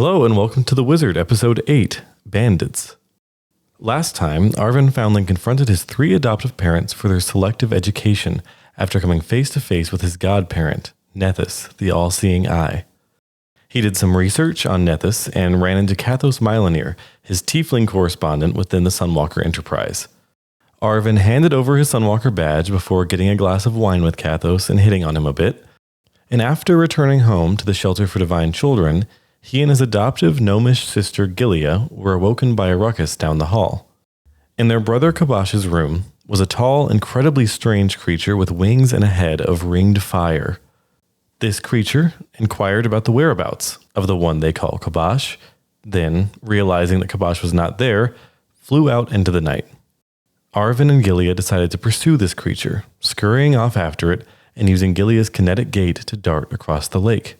Hello and welcome to The Wizard, Episode 8, Bandits. Last time, Aribhin Foundling confronted his 3 adoptive parents for their selective education after coming face to face with his godparent, Nethys, the all-seeing eye. He did some research on Nethys and ran into Kathos Mylanir, his tiefling correspondent within the Sunwalker Enterprise. Aribhin handed over his Sunwalker badge before getting a glass of wine with Kathos and hitting on him a bit, and after returning home to the Shelter for Divine Children, he and his adoptive gnomish sister Gillia were awoken by a ruckus down the hall. In their brother Khabash's room was a tall, incredibly strange creature with wings and a head of ringed fire. This creature inquired about the whereabouts of the one they call Khabash, then, realizing that Khabash was not there, flew out into the night. Aribhin and Gillia decided to pursue this creature, scurrying off after it and using Gillia's kinetic gait to dart across the lake.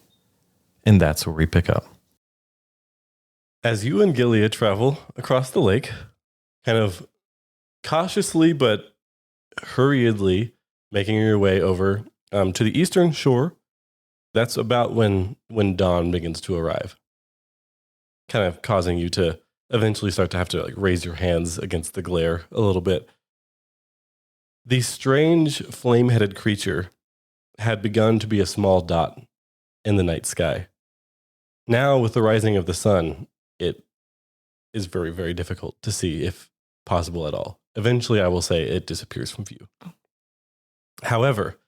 And that's where we pick up. As you and Gillia travel across the lake, kind of cautiously but hurriedly making your way over to the eastern shore, that's about when dawn begins to arrive, kind of causing you to eventually start to have to raise your hands against the glare a little bit. The strange flame-headed creature had begun to be a small dot in the night sky. Now, with the rising of the sun, it is very, very difficult to see, if possible at all. Eventually, I will say it disappears from view. However,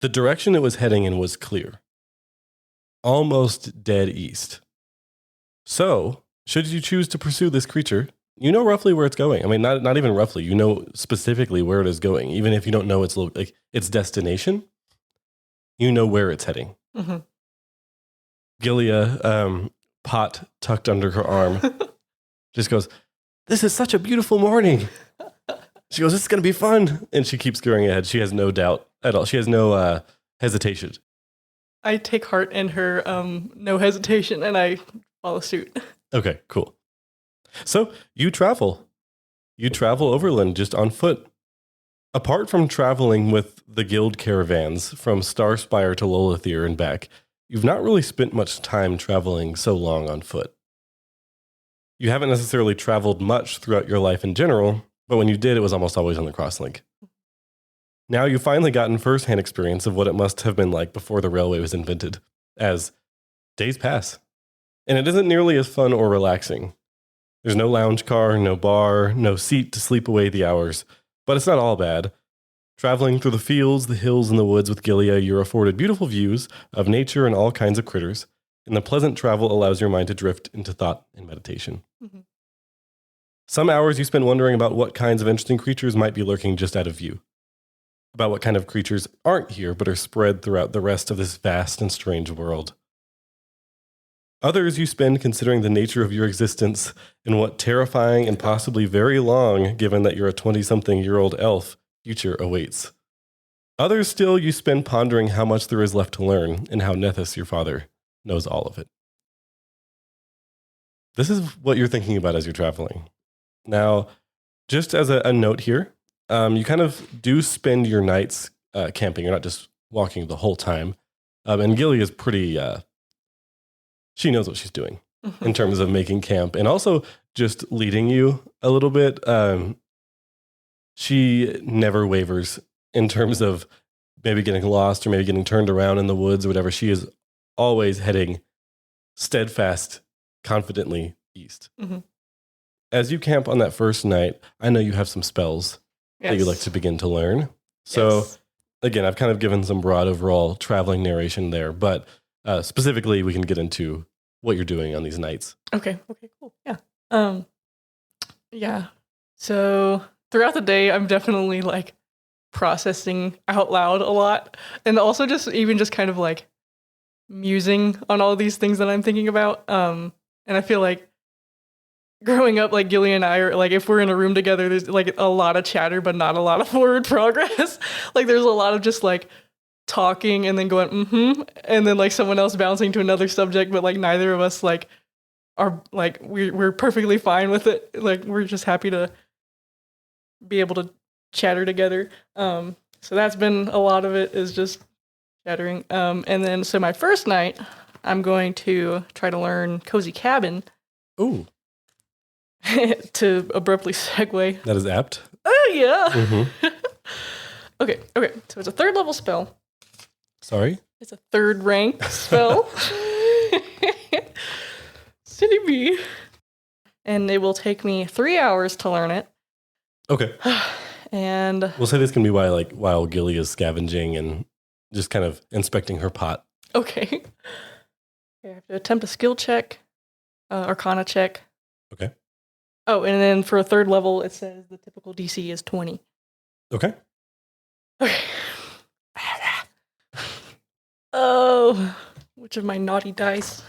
the direction it was heading in was clear, almost dead east. So, should you choose to pursue this creature, you know roughly where it's going. I mean, not even roughly. You know specifically where it is going, even if you don't know its destination. You know where it's heading. Mm-hmm. Gillia, pot tucked under her arm, just goes, "This is such a beautiful morning." She goes, "This is going to be fun." And she keeps going ahead. She has no doubt at all. She has no hesitation. I take heart in her no hesitation, and I follow suit. Okay, cool. So you travel. You travel overland just on foot. Apart from traveling with the guild caravans from Starspire to Lolithir and back, you've not really spent much time traveling so long on foot. You haven't necessarily traveled much throughout your life in general, but when you did, it was almost always on the crosslink. Now you've finally gotten firsthand experience of what it must have been like before the railway was invented, as days pass. And it isn't nearly as fun or relaxing. There's no lounge car, no bar, no seat to sleep away the hours, but it's not all bad. Traveling through the fields, the hills, and the woods with Gillia, you're afforded beautiful views of nature and all kinds of critters, and the pleasant travel allows your mind to drift into thought and meditation. Mm-hmm. Some hours you spend wondering about what kinds of interesting creatures might be lurking just out of view, about what kind of creatures aren't here but are spread throughout the rest of this vast and strange world. Others you spend considering the nature of your existence and what terrifying and possibly very long, given that you're a 20-something-year-old elf, future awaits. Others still you spend pondering how much there is left to learn and how Nethys, your father, knows all of it. This is what you're thinking about as you're traveling. Now, just as a note here, you kind of do spend your nights camping. You're not just walking the whole time. And Gillia is pretty... she knows what she's doing in terms of making camp and also just leading you a little bit. She never wavers in terms of maybe getting lost or maybe getting turned around in the woods or whatever. She is always heading steadfast, confidently east. Mm-hmm. As you camp on that first night, I know you have some spells that you'd like to begin to learn. So again, I've kind of given some broad overall traveling narration there, but specifically we can get into what you're doing on these nights. Okay, cool. Yeah. So throughout the day, I'm definitely processing out loud a lot. And also just kind of musing on all these things that I'm thinking about. And I feel like growing up, Gillia and I are if we're in a room together, there's a lot of chatter, but not a lot of forward progress. There's a lot of just talking and then going, and then someone else bouncing to another subject, but neither of us are we're perfectly fine with it. We're just happy to be able to chatter together. So that's been a lot of it, is just chattering. And then so my first night, I'm going to try to learn Cozy Cabin. Ooh. To abruptly segue. That is apt. Oh, yeah. Mm-hmm. Okay. So it's a 3rd level spell. Sorry? It's a 3rd rank spell. Silly me. And it will take me 3 hours to learn it. Okay. And we'll say this can be while Gilly is scavenging and just kind of inspecting her pot. Okay. I have to attempt a skill check, Arcana check. Okay. Oh, and then for a 3rd level, it says the typical DC is 20. Okay. Okay. Oh, which of my naughty dice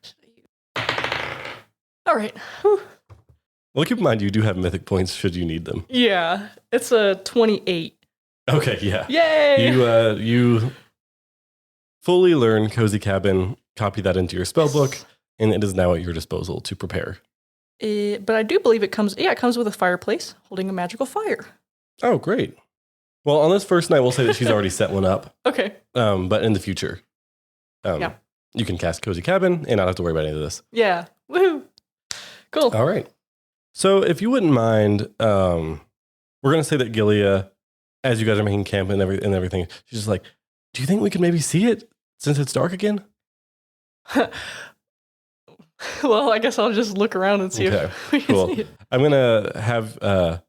should I use? All right. Whew. Well, keep in mind you do have mythic points should you need them. Yeah, it's a 28. Okay, yeah. Yay! You fully learn Cozy Cabin, copy that into your spell book, and it is now at your disposal to prepare. But I do believe it comes with a fireplace holding a magical fire. Oh, great. Well, on this first night, we'll say that she's already set one up. Okay. But in the future, you can cast Cozy Cabin and not have to worry about any of this. Yeah. Woohoo. Cool. All right. So if you wouldn't mind, we're going to say that Gillia, as you guys are making camp and everything, she's just like, do you think we could maybe see it since it's dark again? Well, I guess I'll just look around and see if we can see it. I'm going to have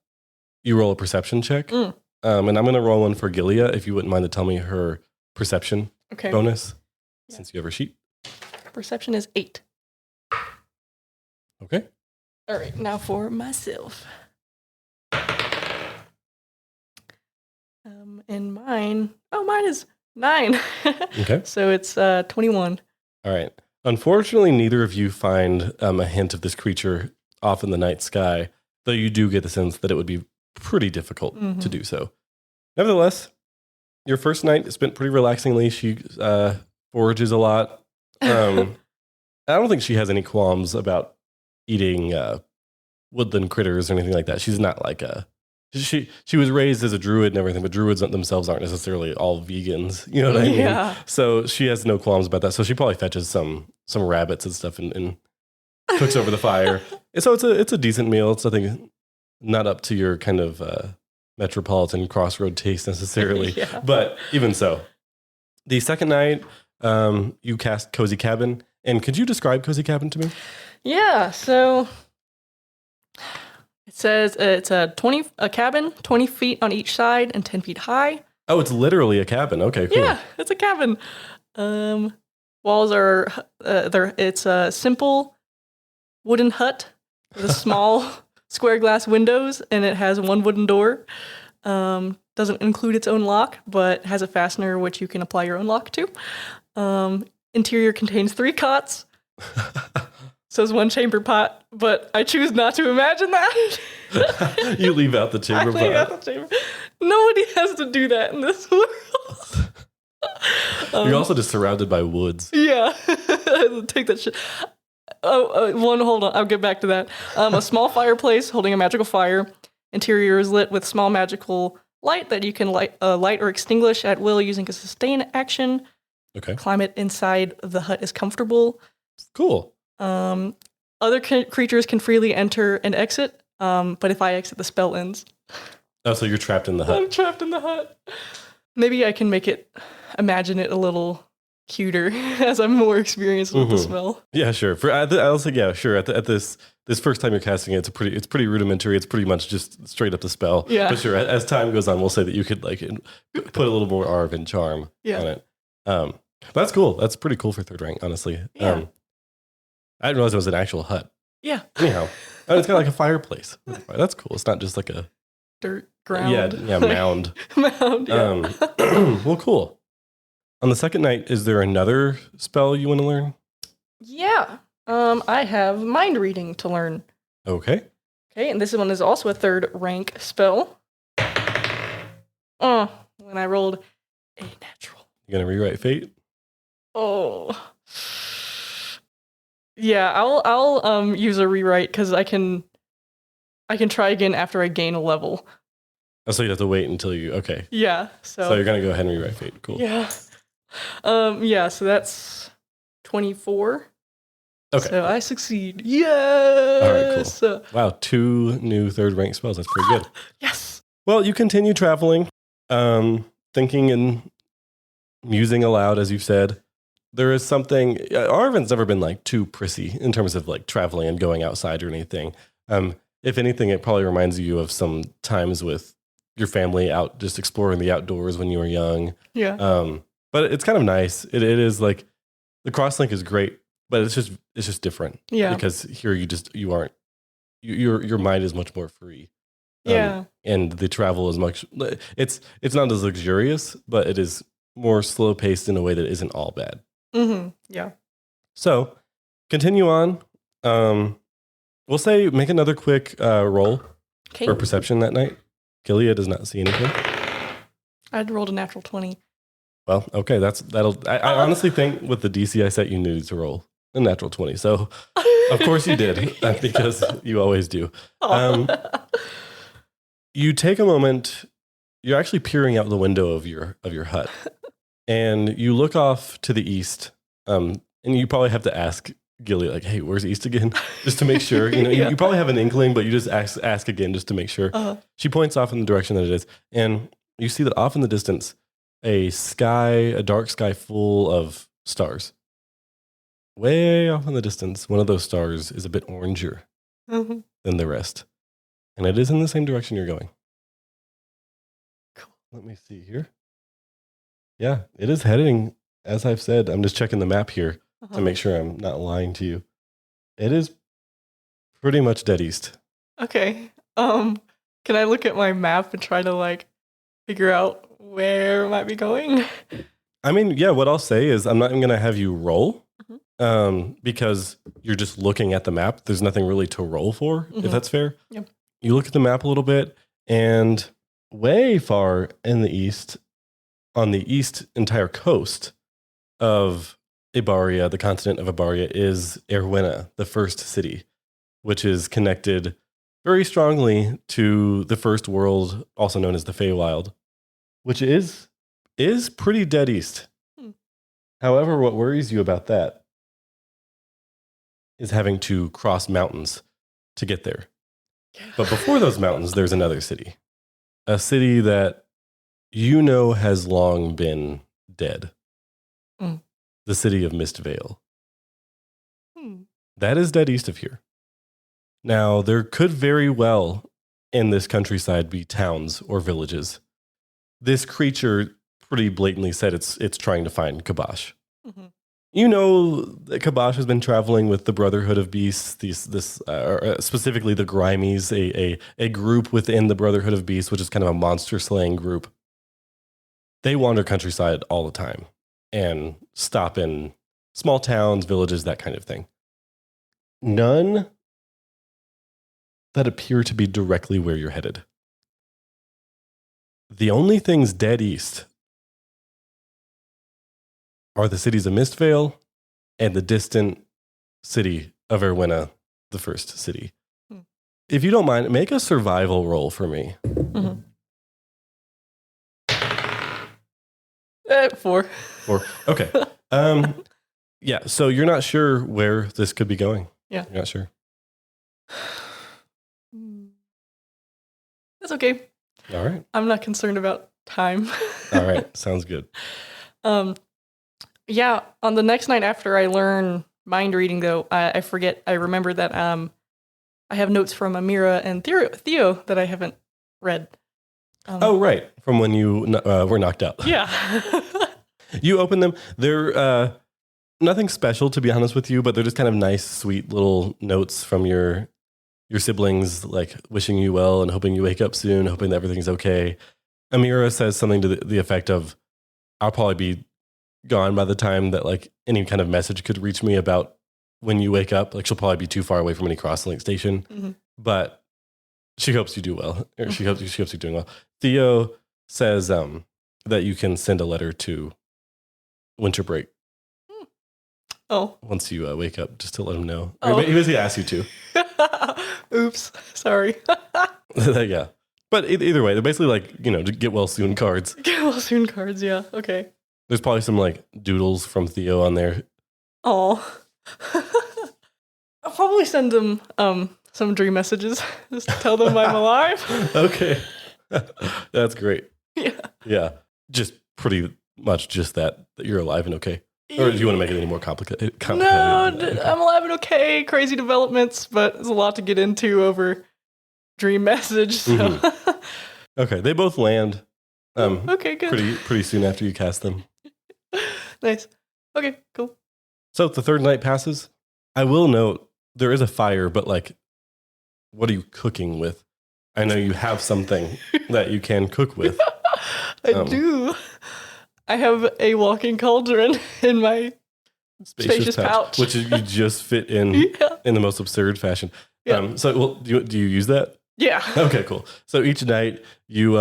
you roll a perception check. And I'm going to roll one for Gillia, if you wouldn't mind to tell me her perception bonus, since you have her sheet. Perception is 8. Okay. All right, now for myself. And mine is 9. Okay. So it's 21. All right. Unfortunately, neither of you find a hint of this creature off in the night sky, though you do get the sense that it would be pretty difficult to do so. Nevertheless, your first night is spent pretty relaxingly. She forages a lot. I don't think she has any qualms about eating woodland critters or anything like that. She's not like she was raised as a druid and everything, but druids themselves aren't necessarily all vegans. You know what I mean? Yeah. So she has no qualms about that. So she probably fetches some rabbits and stuff and cooks over the fire. And so it's a decent meal. It's nothing not up to your kind of metropolitan crossroad taste necessarily. But even so, the second night you cast Cozy Cabin. And could you describe Cozy Cabin to me? Yeah. So it says it's a cabin, 20 feet on each side and 10 feet high. Oh, it's literally a cabin. Okay, cool. Yeah, it's a cabin. Walls are it's a simple wooden hut with a small square glass windows, and it has one wooden door. Doesn't include its own lock, but has a fastener which you can apply your own lock to. Interior contains 3 cots. So it's 1 chamber pot, but I choose not to imagine that. You leave out the chamber pot. Leave out the chamber. Nobody has to do that in this world. You're also just surrounded by woods. Yeah. Take that shit. Hold on. I'll get back to that. A small fireplace holding a magical fire. Interior is lit with small magical light that you can light or extinguish at will using a sustain action. Okay. Climate inside the hut is comfortable. Cool. Other creatures can freely enter and exit, but if I exit, the spell ends. Oh, so you're trapped in the hut. I'm trapped in the hut. Maybe I can imagine it a little cuter as I'm more experienced with the spell. Yeah, sure. I was like, yeah, sure. At this first time you're casting it, it's pretty rudimentary. It's pretty much just straight up the spell. Yeah. But sure, as time goes on, we'll say that you could put a little more Aribhin charm on it. But that's cool. That's pretty cool for 3rd rank, honestly. Yeah. I didn't realize it was an actual hut. Yeah. Anyhow, it's got like a fireplace. That's cool. It's not just like a dirt ground. Yeah, mound. Mound. Yeah. Well, cool. On the second night, is there another spell you want to learn? Yeah. I have mind reading to learn. Okay. Okay, and this one is also a 3rd rank spell. When I rolled a natural. You gonna rewrite fate? Oh. Yeah, I'll use a rewrite because I can try again after I gain a level. Oh, so you have to wait until you okay. Yeah. So you're gonna go ahead and rewrite fate. Cool. Yeah. Yeah, so that's 24. Okay. So I succeed. Yes. All right, cool. Wow, 2 new 3rd rank spells. That's pretty good. Yes. Well, you continue traveling, thinking and musing aloud, as you've said. There is something, Arvin's never been like too prissy in terms of like traveling and going outside or anything. If anything, it probably reminds you of some times with your family out just exploring the outdoors when you were young. Yeah. But it's kind of nice. It is like the crosslink is great, but it's just different. Yeah. Because here you aren't, your mind is much more free. Yeah. And the travel is much, it's not as luxurious, but it is more slow paced in a way that isn't all bad. Mm-hmm. Yeah. So continue on. We'll say make another quick roll for perception that night. Gillia does not see anything. I'd rolled a natural 20. Well, okay, I honestly think with the DC I set, you needed to roll a natural 20. So of course you did, because you always do. You take a moment, you're actually peering out the window of your hut, and you look off to the east, and you probably have to ask Gilly, like, hey, where's east again? Just to make sure. Yeah. You probably have an inkling, but you just ask again just to make sure. She points off in the direction that it is, and you see that off in the distance, a dark sky full of stars. Way off in the distance, one of those stars is a bit oranger than the rest. And it is in the same direction you're going. Cool. Let me see here. Yeah, it is heading, as I've said, I'm just checking the map here to make sure I'm not lying to you. It is pretty much dead east. Okay. Can I look at my map and try to like figure out where it might be going? I mean, yeah, what I'll say is I'm not even going to have you roll because you're just looking at the map. There's nothing really to roll for, if that's fair. Yep. You look at the map a little bit, and way far in the east, on the east entire coast of Ibaria, the continent of Ibaria, is Erwina, the first city, which is connected very strongly to the first world, also known as the Feywild, which is pretty dead east. However, what worries you about that is having to cross mountains to get there. But before those mountains, there's another city. A city that has long been dead. The city of Mistvale. That is dead east of here. Now, there could very well in this countryside be towns or villages. This creature pretty blatantly said it's trying to find Khabash. You know that Khabash has been traveling with the Brotherhood of Beasts, specifically the Grimies, a group within the Brotherhood of Beasts, which is kind of a monster-slaying group. They wander countryside all the time and stop in small towns, villages, that kind of thing. None that appear to be directly where you're headed. The only things dead east are the cities of Mistvale and the distant city of Erwina, the first city. If you don't mind, make a survival roll for me. 4. 4. Okay. Yeah, so you're not sure where this could be going. Yeah. You're not sure. That's okay. All right. I'm not concerned about time. All right. Sounds good. Yeah, on the next night after I learn mind reading, though, I remember that I have notes from Amira and Theo that I haven't read. Oh, right. From when you were knocked out. Yeah. You open them. They're nothing special, to be honest with you, but they're just kind of nice, sweet little notes from your siblings, like wishing you well and hoping you wake up soon, hoping that everything's okay. Amira says something to the effect of, I'll probably be gone by the time that like any kind of message could reach me about when you wake up. Like she'll probably be too far away from any crosslink station, but she hopes you do well, or she hopes you're doing well. Theo says that you can send a letter to Winter Break. Oh, once you wake up, just to let him know. Oh. He basically asks you to. Oops, sorry. Yeah, but either way, they're basically like to get well soon cards. Get well soon cards, yeah. Okay. There's probably some like doodles from Theo on there. Oh. I'll probably send them some dream messages. Just to tell them I'm alive. Okay. That's great. Yeah. Yeah. Just pretty much just that you're alive and okay. Or do you want to make it any more complicated? No, I'm alive and okay. Crazy developments, but there's a lot to get into over dream message. So. Mm-hmm. Okay, they both land. Okay, good. Pretty soon after you cast them. Nice. Okay, cool. So the third night passes. I will note there is a fire, but like, what are you cooking with? I know you have something that you can cook with. I do. I have a walking cauldron in my spacious pouch. which you just fit in in the most absurd fashion. Yeah. Do you use that? Yeah. Okay, cool. So each night you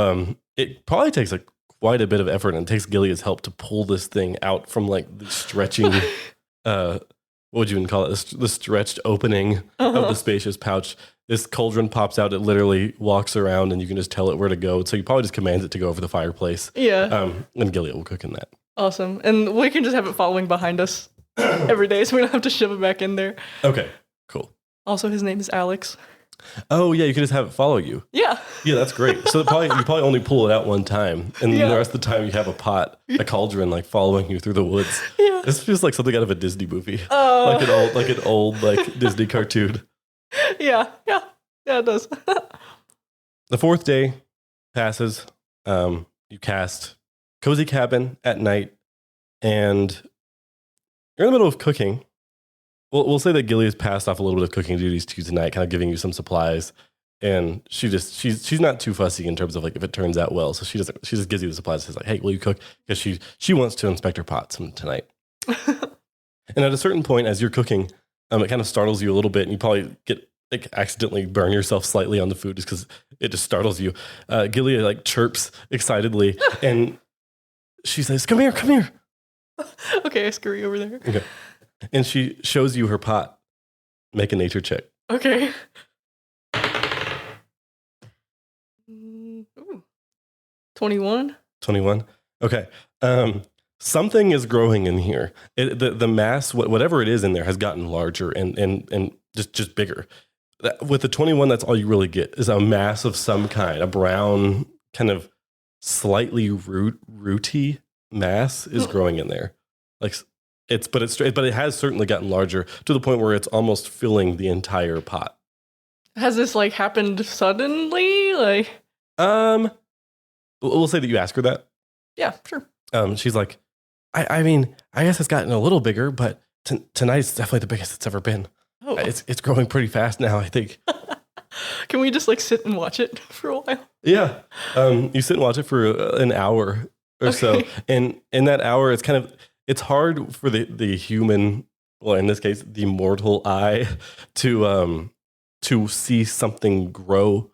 it probably takes quite a bit of effort, and it takes Gillia's help to pull this thing out from like the stretching what would you even call it? The stretched opening of the spacious pouch. This cauldron pops out. It literally walks around, and you can just tell it where to go. So you probably just command it to go over the fireplace. Yeah. And Gillia will cook in that. Awesome. And we can just have it following behind us every day, so we don't have to shove it back in there. Okay, cool. Also, his name is Alex. Oh yeah, you can just have it follow you. Yeah. Yeah, that's great. So you probably only pull it out one time, and Yeah. the rest of the time you have a cauldron like following you through the woods. Yeah. This feels like something out of a Disney movie, Oh. like an old Disney cartoon. Yeah, it does. The fourth day passes. You cast Cozy Cabin at night, and you're in the middle of cooking. We'll say that Gillia's passed off a little bit of cooking duties to you tonight, kind of giving you some supplies, and she's not too fussy in terms of like if it turns out well. So she just gives you the supplies. Says like, hey, will you cook? Because she wants to inspect her pots tonight. And at a certain point, as you're cooking, it kind of startles you a little bit, and you probably accidentally burn yourself slightly on the food just because it just startles you. Gillia like chirps excitedly, and she says, "Come here." Okay, I scurry over there. Okay. And she shows you her pot. Make a nature check. Okay. Ooh. 21. 21. Okay. Something is growing in here. The mass, whatever it is in there, has gotten larger and just bigger. With the 21, that's all you really get is a mass of some kind. A brown, kind of slightly rooty mass is growing in there. But it has certainly gotten larger to the point where it's almost filling the entire pot. Has this like happened suddenly? We'll say that you ask her that. Yeah, sure. She's like, I mean, I guess it's gotten a little bigger, but tonight's definitely the biggest it's ever been. Oh. It's growing pretty fast now, I think. Can we just like sit and watch it for a while? Yeah. You sit and watch it for an hour or so, and in that hour, it's hard for the human, well, in this case, the mortal eye, to see something grow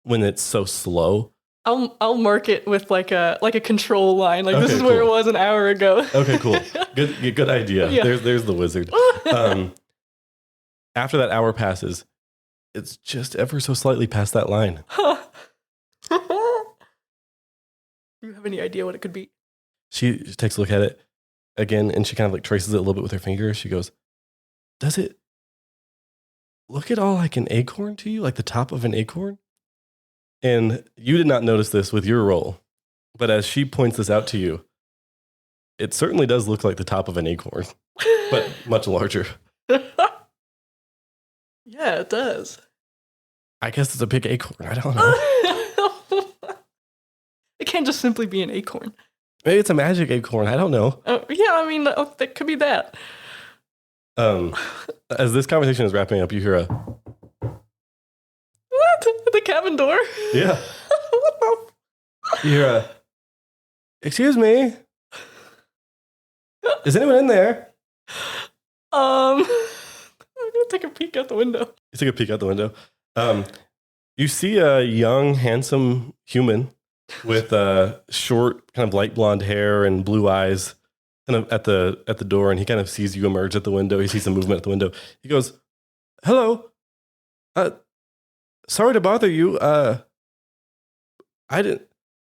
when it's so slow. I'll mark it with like a control line. Like this is Okay, where it cool. was an hour ago. Okay, cool. Good idea. Yeah. There's the wizard. After that hour passes, it's just ever so slightly past that line. Do you have any idea what it could be? She takes a look at it again, and she kind of like traces it a little bit with her finger. She goes, "Does it look at all like an acorn to you, like the top of an acorn?" And you did not notice this with your roll, but as she points this out to you, it certainly does look like the top of an acorn, but much larger. Yeah, it does. I guess it's a big acorn. I don't know. It can't just simply be an acorn. Maybe it's a magic acorn. I don't know. Yeah, I mean, that could be that. As this conversation is wrapping up, you hear a... What? The cabin door? Yeah. What the? You hear a... Excuse me? Is anyone in there? I'm gonna take a peek out the window. You take a peek out the window. You see a young, handsome human with short, kind of light blonde hair and blue eyes, kind of at the door, and he kind of sees you emerge at the window. He sees some movement at the window. He goes, "Hello, sorry to bother you. I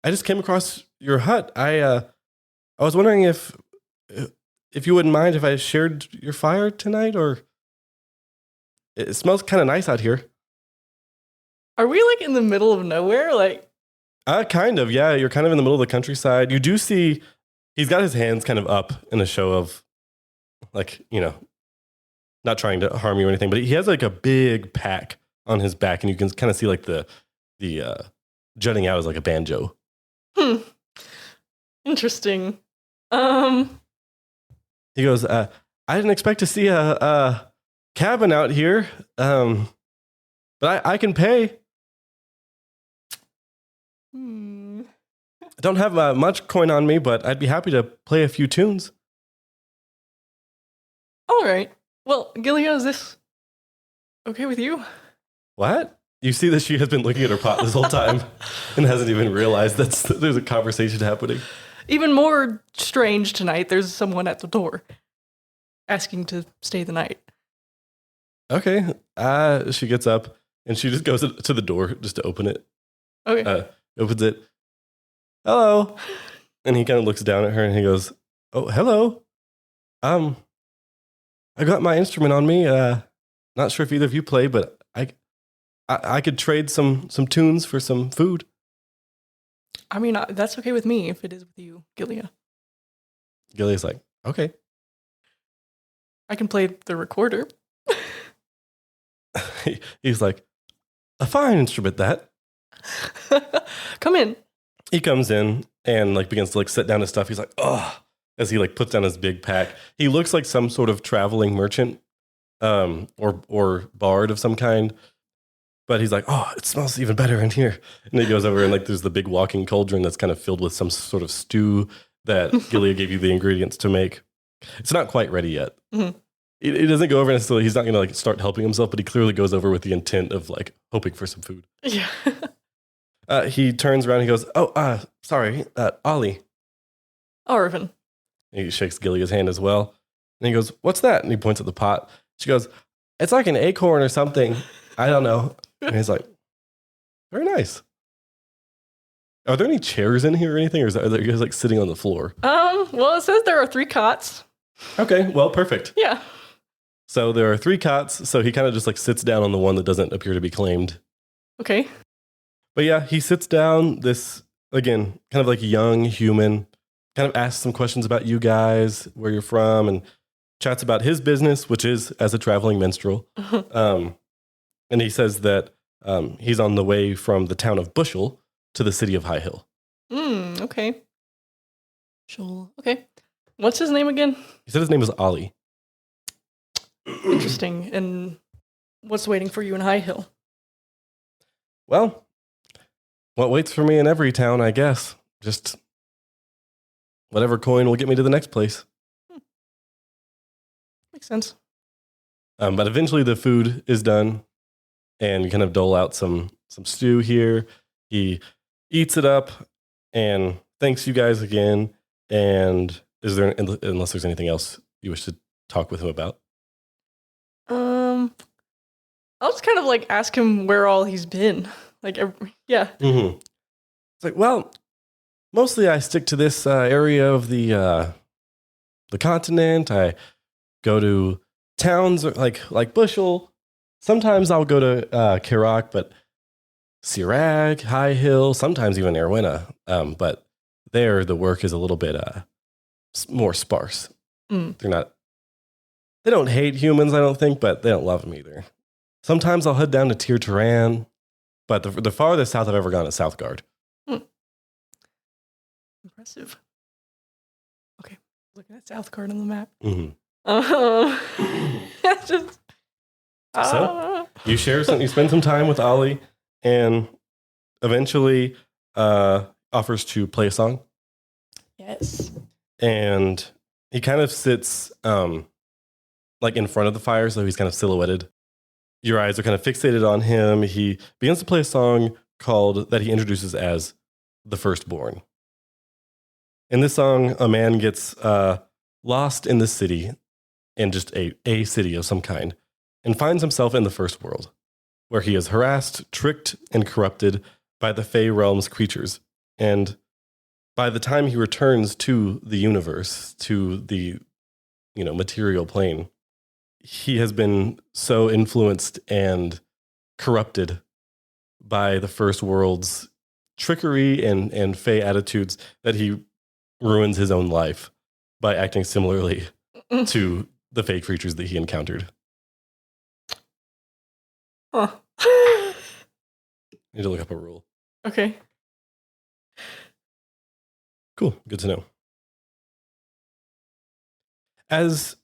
just came across your hut. I was wondering if if you wouldn't mind if I shared your fire tonight, or it smells kind of nice out here. Are we like in the middle of nowhere? Like, Kind of, yeah. You're kind of in the middle of the countryside. You do see he's got his hands kind of up in a show of, like, not trying to harm you or anything, but he has like a big pack on his back, and you can kind of see like the jutting out as like a banjo. Interesting. He goes, I didn't expect to see a cabin out here, but I can pay. I don't have much coin on me, but I'd be happy to play a few tunes. All right. Well, Gillia, is this okay with you? What? You see that she has been looking at her pot this whole time and hasn't even realized that there's a conversation happening. Even more strange tonight, there's someone at the door asking to stay the night. Okay. She gets up and she just goes to the door just to open it. Okay. Opens it. Hello. And he kind of looks down at her and he goes, oh, hello. I got my instrument on me. Not sure if either of you play, but I could trade some tunes for some food. I mean, that's okay with me if it is with you, Gillia. Gillia's like, okay. I can play the recorder. He's like, a fine instrument, that. Come in. He comes in and like begins to like set down his stuff. He's like, oh, as he like puts down his big pack. He looks like some sort of traveling merchant, or bard of some kind. But he's like, oh, it smells even better in here. And he goes over and like there's the big walking cauldron that's kind of filled with some sort of stew that Gillia gave you the ingredients to make. It's not quite ready yet. Mm-hmm. He doesn't go over and he's not going to like start helping himself, but he clearly goes over with the intent of like hoping for some food. Yeah. He turns around and he goes, oh, sorry, Ollie. Aribhin. He shakes Gillia's hand as well. And he goes, what's that? And he points at the pot. She goes, it's like an acorn or something. I don't know. And he's like, very nice. Are there any chairs in here or anything? Or are you guys like sitting on the floor? Well, it says there are 3 cots. Okay, well, perfect. Yeah. So there are 3 cots. So he kind of just like sits down on the one that doesn't appear to be claimed. Okay. But yeah, he sits down, this, again, kind of like young human, kind of asks some questions about you guys, where you're from, and chats about his business, which is as a traveling minstrel. And he says that he's on the way from the town of Bushel to the city of High Hill. Okay. Sure. Okay. What's his name again? He said his name was Ollie. Interesting. And what's waiting for you in High Hill? Well, what waits for me in every town, I guess. Just whatever coin will get me to the next place. Makes sense. But eventually the food is done, and you kind of dole out some stew here. He eats it up and thanks you guys again. And is there, unless there's anything else you wish to talk with him about? I'll just kind of like ask him where all he's been. Like, yeah. Mm-hmm. It's like, well, mostly I stick to this area of the continent. I go to towns like Bushel. Sometimes I'll go to Kirak, but Sirag, High Hill, sometimes even Erwina. But there, the work is a little bit more sparse. They don't hate humans, I don't think, but they don't love them either. Sometimes I'll head down to Tir Taran, but the farthest south I've ever gone is Southgard. Impressive. Okay, looking at Southgard on the map. Just So you you spend some time with Ollie, and eventually offers to play a song. Yes. And he kind of sits like in front of the fire, so he's kind of silhouetted. Your eyes are kind of fixated on him. He begins to play a song that he introduces as The Firstborn. In this song, a man gets lost in the city, in just a city of some kind, and finds himself in the first world, where he is harassed, tricked, and corrupted by the Fey Realm's creatures. And by the time he returns to the universe, to the material plane. He has been so influenced and corrupted by the first world's trickery and fey attitudes that he ruins his own life by acting similarly to the fey creatures that he encountered. Huh. I need to look up a rule. Okay. Cool. Good to know. As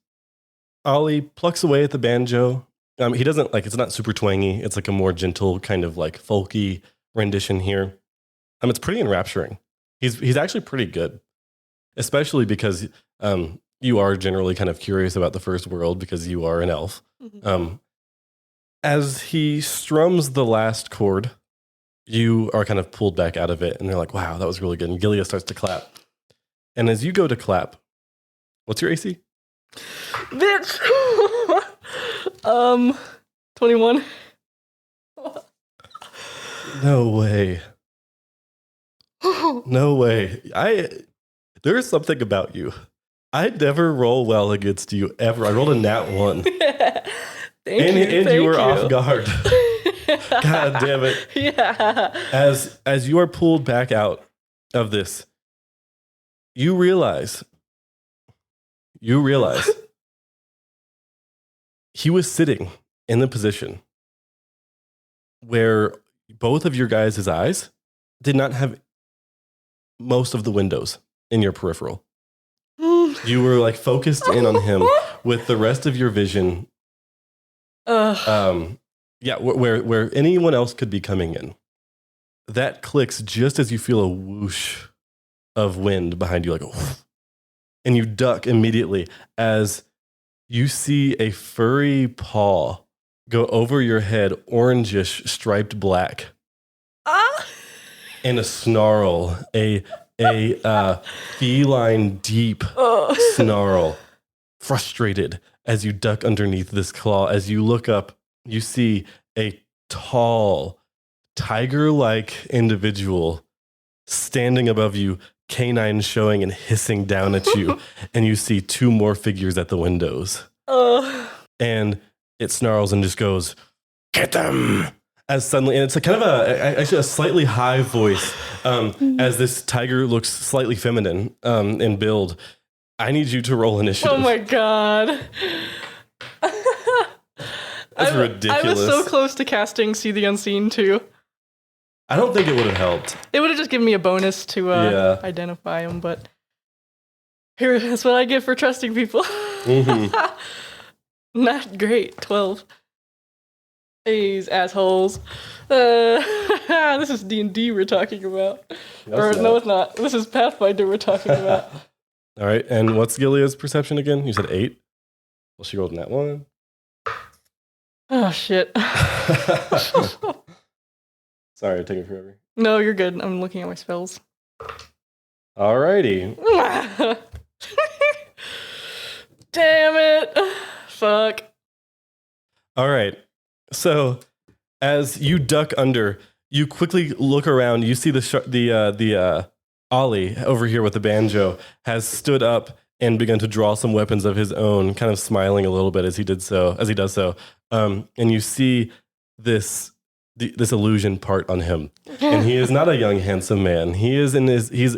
Ollie plucks away at the banjo, he doesn't it's not super twangy. It's like a more gentle kind of like folky rendition here. It's pretty enrapturing. He's actually pretty good, especially because you are generally kind of curious about the first world because you are an elf. Mm-hmm. As he strums the last chord, you are kind of pulled back out of it, and you're like, wow, that was really good. And Gillia starts to clap. And as you go to clap, what's your AC? Bitch! 21. No way. No way. There is something about you. I never roll well against you ever. I rolled a nat 1. Thank you were off guard. God damn it. Yeah. As you are pulled back out of this, you realize he was sitting in the position where both of your guys' eyes did not have most of the windows in your peripheral. You were like focused in on him with the rest of your vision. Where anyone else could be coming in. That clicks just as you feel a whoosh of wind behind you, like, and you duck immediately as you see a furry paw go over your head, orangish, striped black, and a snarl, a feline deep snarl, frustrated as you duck underneath this claw. As you look up, you see a tall, tiger-like individual standing above you, canines showing and hissing down at you, and you see two more figures at the windows. And it snarls and just goes, "Get them!" As suddenly, and it's a kind of actually a slightly high voice, as this tiger looks slightly feminine in build. I need you to roll initiative. Oh my god. That's ridiculous. I was so close to casting See the Unseen too. I don't think it would have helped. It would have just given me a bonus to identify him, but here, that's what I get for trusting people. Mm-hmm. Not great. 12. These assholes. This is D&D we're talking about. No, it's not. This is Pathfinder we're talking about. All right, and what's Gillia's perception again? You said 8? Well, she rolled in that one. Oh, shit. Sorry, I'm taking forever. No, you're good. I'm looking at my spells. Alrighty. Damn it. Fuck. All right. So, as you duck under, you quickly look around. You see the Ollie over here with the banjo has stood up and begun to draw some weapons of his own, kind of smiling a little bit as he does so. And you see this illusion part on him, and he is not a young, handsome man. He's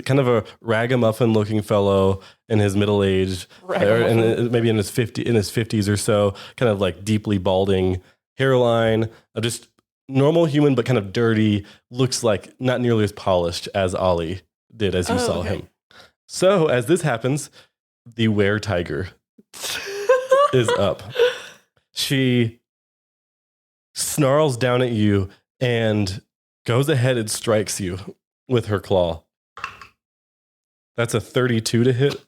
kind of a ragamuffin looking fellow in his middle age, and maybe in his 50s or so, kind of like deeply balding hairline, just normal human, but kind of dirty, looks like not nearly as polished as Ollie did as you saw him. So as this happens, the were-tiger is up. She snarls down at you and goes ahead and strikes you with her claw. That's a 32 to hit.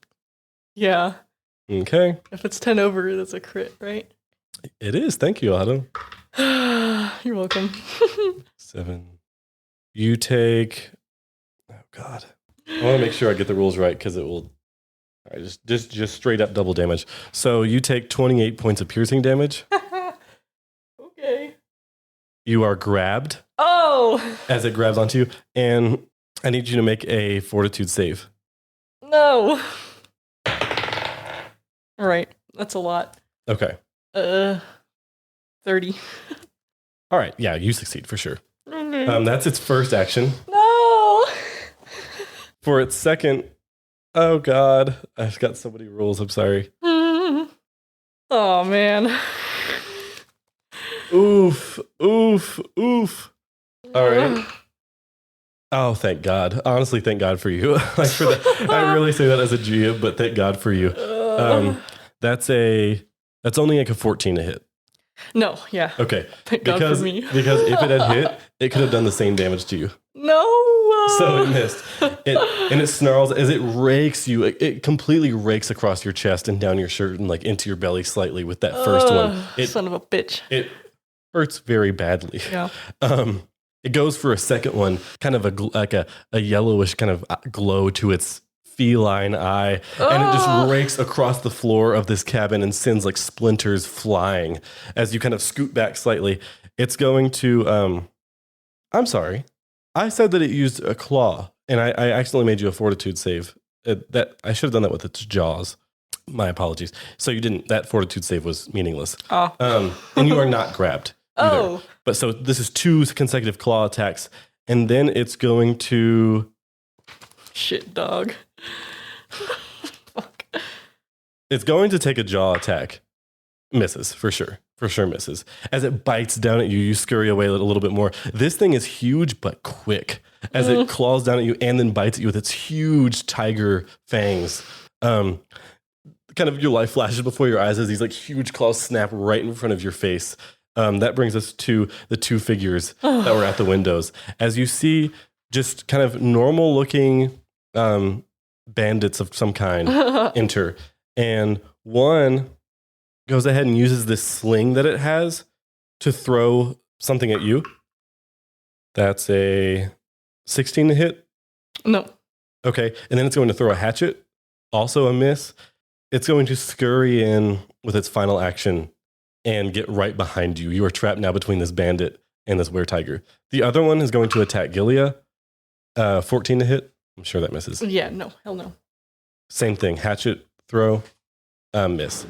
Yeah. Okay. If it's 10 over, that's a crit, right? It is. Thank you, Autumn. You're welcome. 7. You take... Oh, God. I want to make sure I get the rules right because it will... All right, just straight up double damage. So you take 28 points of piercing damage. Okay. You are grabbed. Oh! As it grabs onto you. And I need you to make a fortitude save. No. All right. That's a lot. Okay. 30. All right. Yeah, you succeed for sure. That's its first action. No! For its second, oh God, I've got so many rules. I'm sorry. Oh, man. Oof. All right. Oh, thank God. Honestly, thank God for you. Like for that, I really say that as a GM, but thank God for you. That's only like a 14 to hit. No, yeah. Okay. Thank God for me. Because if it had hit, it could have done the same damage to you. No! So it missed. It snarls as it rakes you. It completely rakes across your chest and down your shirt and like into your belly slightly with that first one. Son of a bitch. It hurts very badly. Yeah. It goes for a second one, kind of like a yellowish kind of glow to its feline eye, and it just rakes across the floor of this cabin and sends like splinters flying as you kind of scoot back slightly. It's going to, I'm sorry. I said that it used a claw, and I accidentally made you a fortitude save. That I should have done that with its jaws. My apologies. So you didn't. That fortitude save was meaningless. And you are not grabbed either. But so this is 2 consecutive claw attacks, and then it's going to... Shit, dog. Fuck. It's going to take a jaw attack. Misses, for sure. For sure misses. As it bites down at you, you scurry away a little bit more. This thing is huge but quick. As it claws down at you and then bites at you with its huge tiger fangs. Kind of your life flashes before your eyes as these like huge claws snap right in front of your face. That brings us to the 2 figures that were at the windows. As you see just kind of normal looking bandits of some kind enter. And one goes ahead and uses this sling that it has to throw something at you. That's a 16 to hit. No. Okay. And then it's going to throw a hatchet. Also a miss. It's going to scurry in with its final action and get right behind you. You are trapped now between this bandit and this were-tiger. The other one is going to attack Gillia. 14 to hit. I'm sure that misses. Yeah, no. Hell no. Same thing. Hatchet, throw, miss.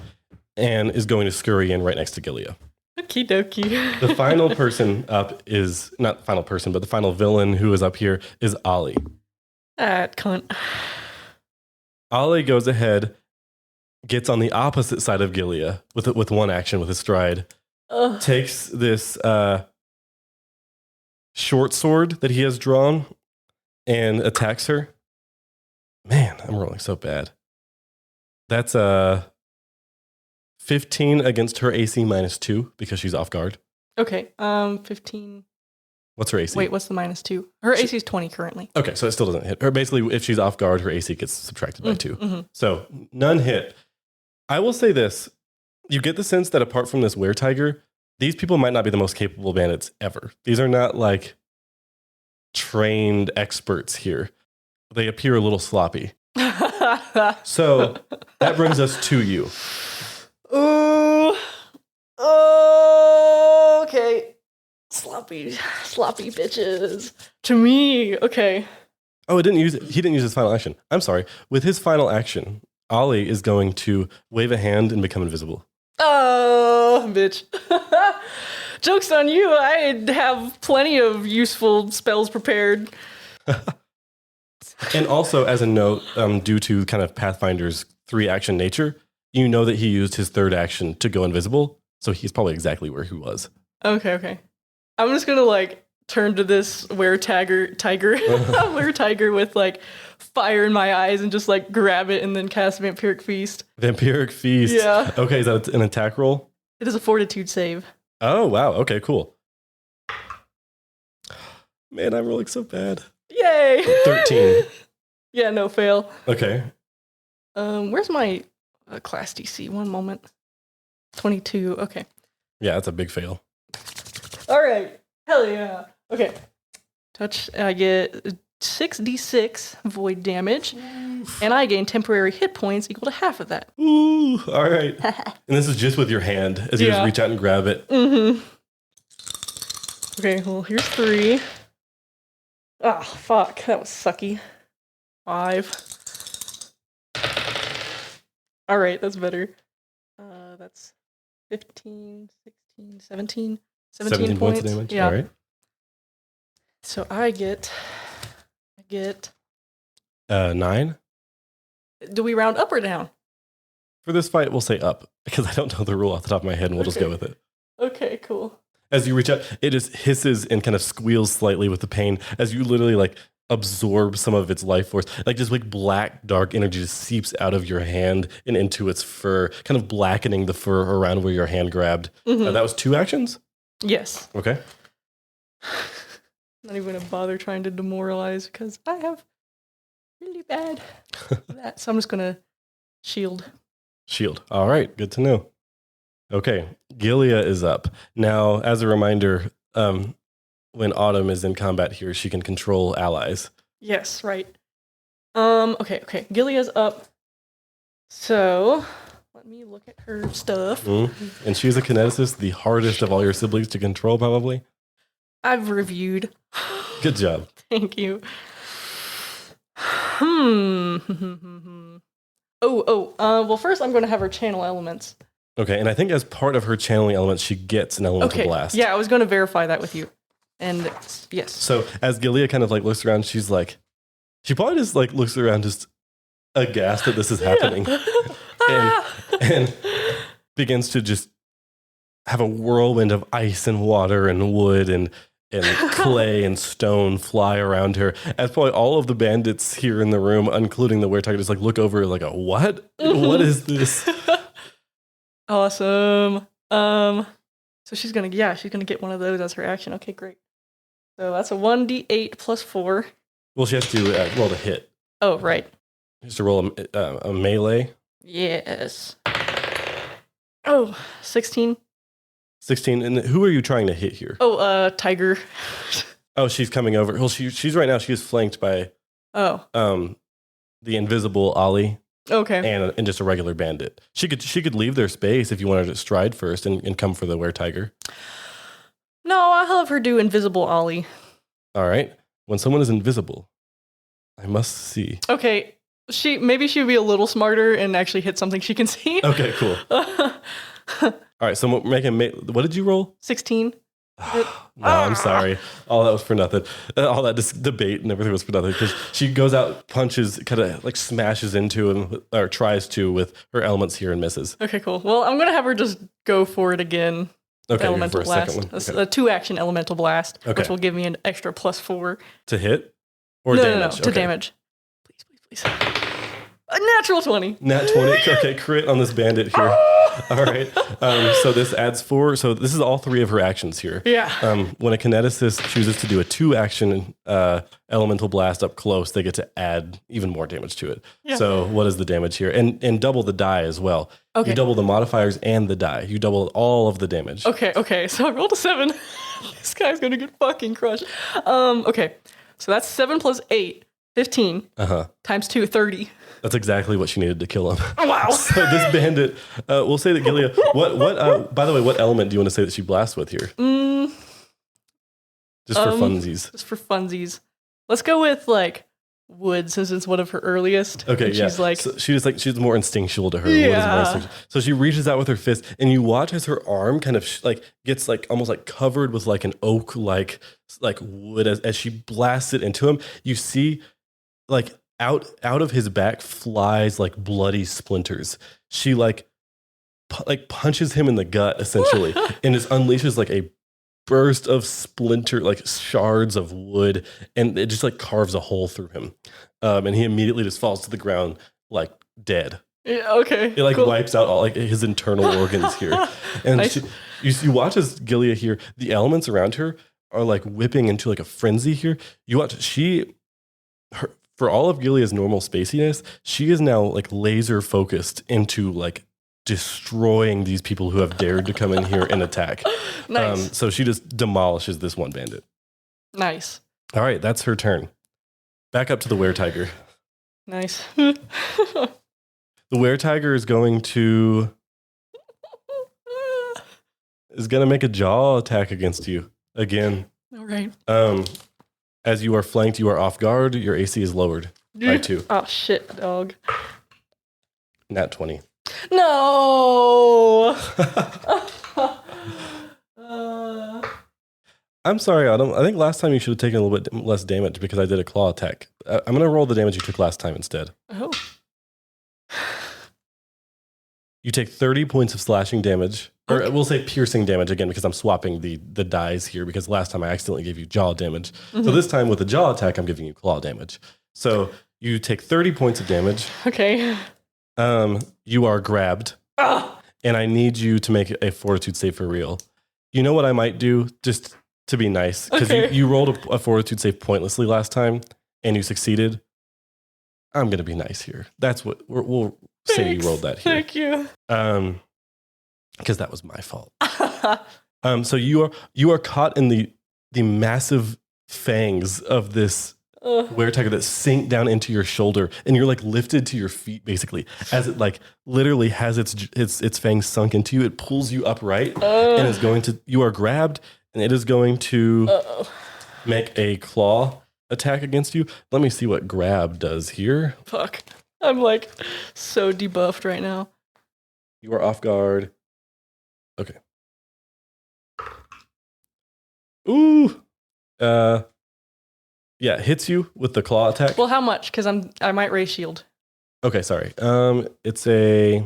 And is going to scurry in right next to Gillia. Okie dokie. The final person up is, not the final person, but the final villain who is up here is Ollie. That cunt. Ollie goes ahead, gets on the opposite side of Gillia with one action, with his stride. Takes this short sword that he has drawn and attacks her. Man, I'm rolling so bad. That's a 15 against her AC -2 because she's off guard. Okay, 15. What's her AC? Wait, what's the -2? Her AC is 20 currently. Okay, so it still doesn't hit her. Basically, if she's off guard, her AC gets subtracted by 2. Mm-hmm. So none hit. I will say this. You get the sense that apart from this were-tiger, these people might not be the most capable bandits ever. These are not like trained experts here. They appear a little sloppy. So that brings us to you. Ooh. Okay. Sloppy bitches. To me, okay. Oh, he didn't use his final action. I'm sorry. With his final action, Ollie is going to wave a hand and become invisible. Oh, bitch. Joke's on you. I have plenty of useful spells prepared. And also, as a note, due to kind of Pathfinder's 3-action nature, you know that he used his 3rd action to go invisible, so he's probably exactly where he was. Okay. I'm just gonna like turn to this tiger with like fire in my eyes and just like grab it and then cast Vampiric Feast. Vampiric Feast. Yeah. Okay, is that an attack roll? It is a fortitude save. Oh, wow. Okay, cool. Man, I'm rolling so bad. Yay! 13. Yeah, no, fail. Okay. Where's my class DC? One moment. 22. Okay. Yeah, that's a big fail. All right. Hell yeah. Okay. Touch. I get 6d6 void damage, and I gain temporary hit points equal to half of that. Ooh, all right. And this is just with your hand as you just reach out and grab it. Mm-hmm. Okay, well, here's 3. Ah, fuck. That was sucky. 5. All right, that's better. That's 15, 16, 17. 17 points of damage. Yeah. All right. So I get 9. Do we round up or down? For this fight, we'll say up because I don't know the rule off the top of my head, and we'll just go with it. Okay, cool. As you reach out, it just hisses and kind of squeals slightly with the pain as you literally like absorb some of its life force. Like just like black, dark energy just seeps out of your hand and into its fur, kind of blackening the fur around where your hand grabbed. That was 2 actions? Yes. Okay. Not even gonna bother trying to demoralize because I have really bad that. So I'm just gonna shield. Shield. All right. Good to know. Okay. Gillia is up. Now, as a reminder, when Autumn is in combat here, she can control allies. Yes, right. Okay. Gillia's up. So let me look at her stuff. And she's a kineticist, the hardest of all your siblings to control, probably. I've reviewed. Good job. Thank you. Well, first I'm going to have her channel elements. Okay, and I think as part of her channeling elements, she gets an elemental blast. Yeah, I was going to verify that with you. And yes. So as Gillia kind of like looks around, she's like, she probably just like looks around just aghast that this is happening. and begins to just have a whirlwind of ice and water and wood and clay and stone fly around her. As probably all of the bandits here in the room, including the weretiger, just like look over like a what? What is this? Awesome. So she's gonna get one of those as her action. Okay, great. So that's a 1d8 plus 4. Well, she has to roll to hit. Oh, right. She has to roll a melee. Yes. Oh, 16. 16. And who are you trying to hit here? Oh, tiger. Oh, she's coming over. Well, she's right now. She is flanked by the invisible Ollie. Okay. And just a regular bandit. She could leave their space if you wanted to stride first and come for the weretiger. No, I'll have her do invisible Ollie. All right. When someone is invisible, I must see. Okay. Maybe she would be a little smarter and actually hit something she can see. Okay, cool. All right, so what did you roll? 16. No, I'm sorry. All that was for nothing. All that debate and everything was for nothing because she goes out, punches, kind of like smashes into him or tries to with her elements here and misses. Okay, cool. Well, I'm going to have her just go for it again. Okay, elemental for a blast. second one. Okay. A 2-action elemental blast, Okay. which will give me an extra plus 4. To hit? Or no, damage? No, to damage. Please. A natural 20. Nat 20. Okay, crit on this bandit here. All right. So this adds 4. So this is all 3 of her actions here. Yeah. When a kineticist chooses to do a 2-action elemental blast up close, they get to add even more damage to it. Yeah. So what is the damage here? And double the die as well. Okay. You double the modifiers and the die. You double all of the damage. Okay. So I rolled a 7. This guy's going to get fucking crushed. Okay. So that's 7 plus 8. 15 times 2, 30. That's exactly what she needed to kill him. Oh, wow. So this bandit, we'll say that Gillia, by the way, what element do you want to say that she blasts with here? Just for funsies. Just for funsies. Let's go with like wood since it's one of her earliest. Okay, yeah. She's like, so she's more instinctual to her. Yeah. Wood is more instinctual. So she reaches out with her fist, and you watch as her arm kind of gets like almost like covered with like an oak like wood as she blasts it into him. You see like out of his back flies like bloody splinters. She like punches him in the gut essentially, and it unleashes like a burst of splinter like shards of wood, and it just like carves a hole through him, and he immediately just falls to the ground like dead. Yeah, okay. It like wipes out all like his internal organs here, and Nice. you watch as Gillia here, the elements around her are like whipping into like a frenzy here. You watch for all of Gillia's normal spaciness, she is now like laser focused into like destroying these people who have dared to come in here and attack. Nice. So she just demolishes this one bandit. Nice. All right, that's her turn. Back up to the weretiger. Nice. The weretiger is going to make a jaw attack against you again. All right. As you are flanked, you are off guard. Your AC is lowered by 2. Oh shit, dog. Nat 20. No. I'm sorry, Autumn. I think last time you should have taken a little bit less damage because I did a claw attack. I'm going to roll the damage you took last time instead. Oh. You take 30 points of slashing damage. Or we'll say piercing damage again because I'm swapping the dies here because last time I accidentally gave you jaw damage. So this time with the jaw attack, I'm giving you claw damage. So you take 30 points of damage. Okay. You are grabbed. And I need you to make a fortitude save for real. You know what I might do just to be nice? Because you rolled a fortitude save pointlessly last time and you succeeded. I'm going to be nice here. That's what we'll say you rolled that here. Thank you. Because that was my fault. So you are caught in the massive fangs of this were-tiger that sink down into your shoulder, and you're like lifted to your feet basically as it like literally has its fangs sunk into you. It pulls you upright and is going to. You are grabbed, and it is going to make a claw attack against you. Let me see what grab does here. Fuck. I'm like so debuffed right now. You are off guard. Okay. Ooh. Yeah, hits you with the claw attack. Well, how much? Because I might raise shield. Okay, sorry. It's a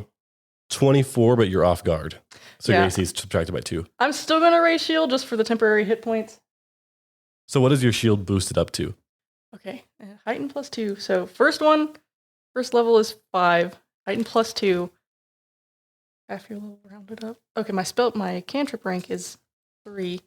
24, but you're off guard. So your AC is subtracted by 2. I'm still gonna raise shield just for the temporary hit points. So what is your shield boosted up to? Okay, heighten +2. So first level is 5. Heighten +2. Half your level rounded up. Okay, my cantrip rank is 3.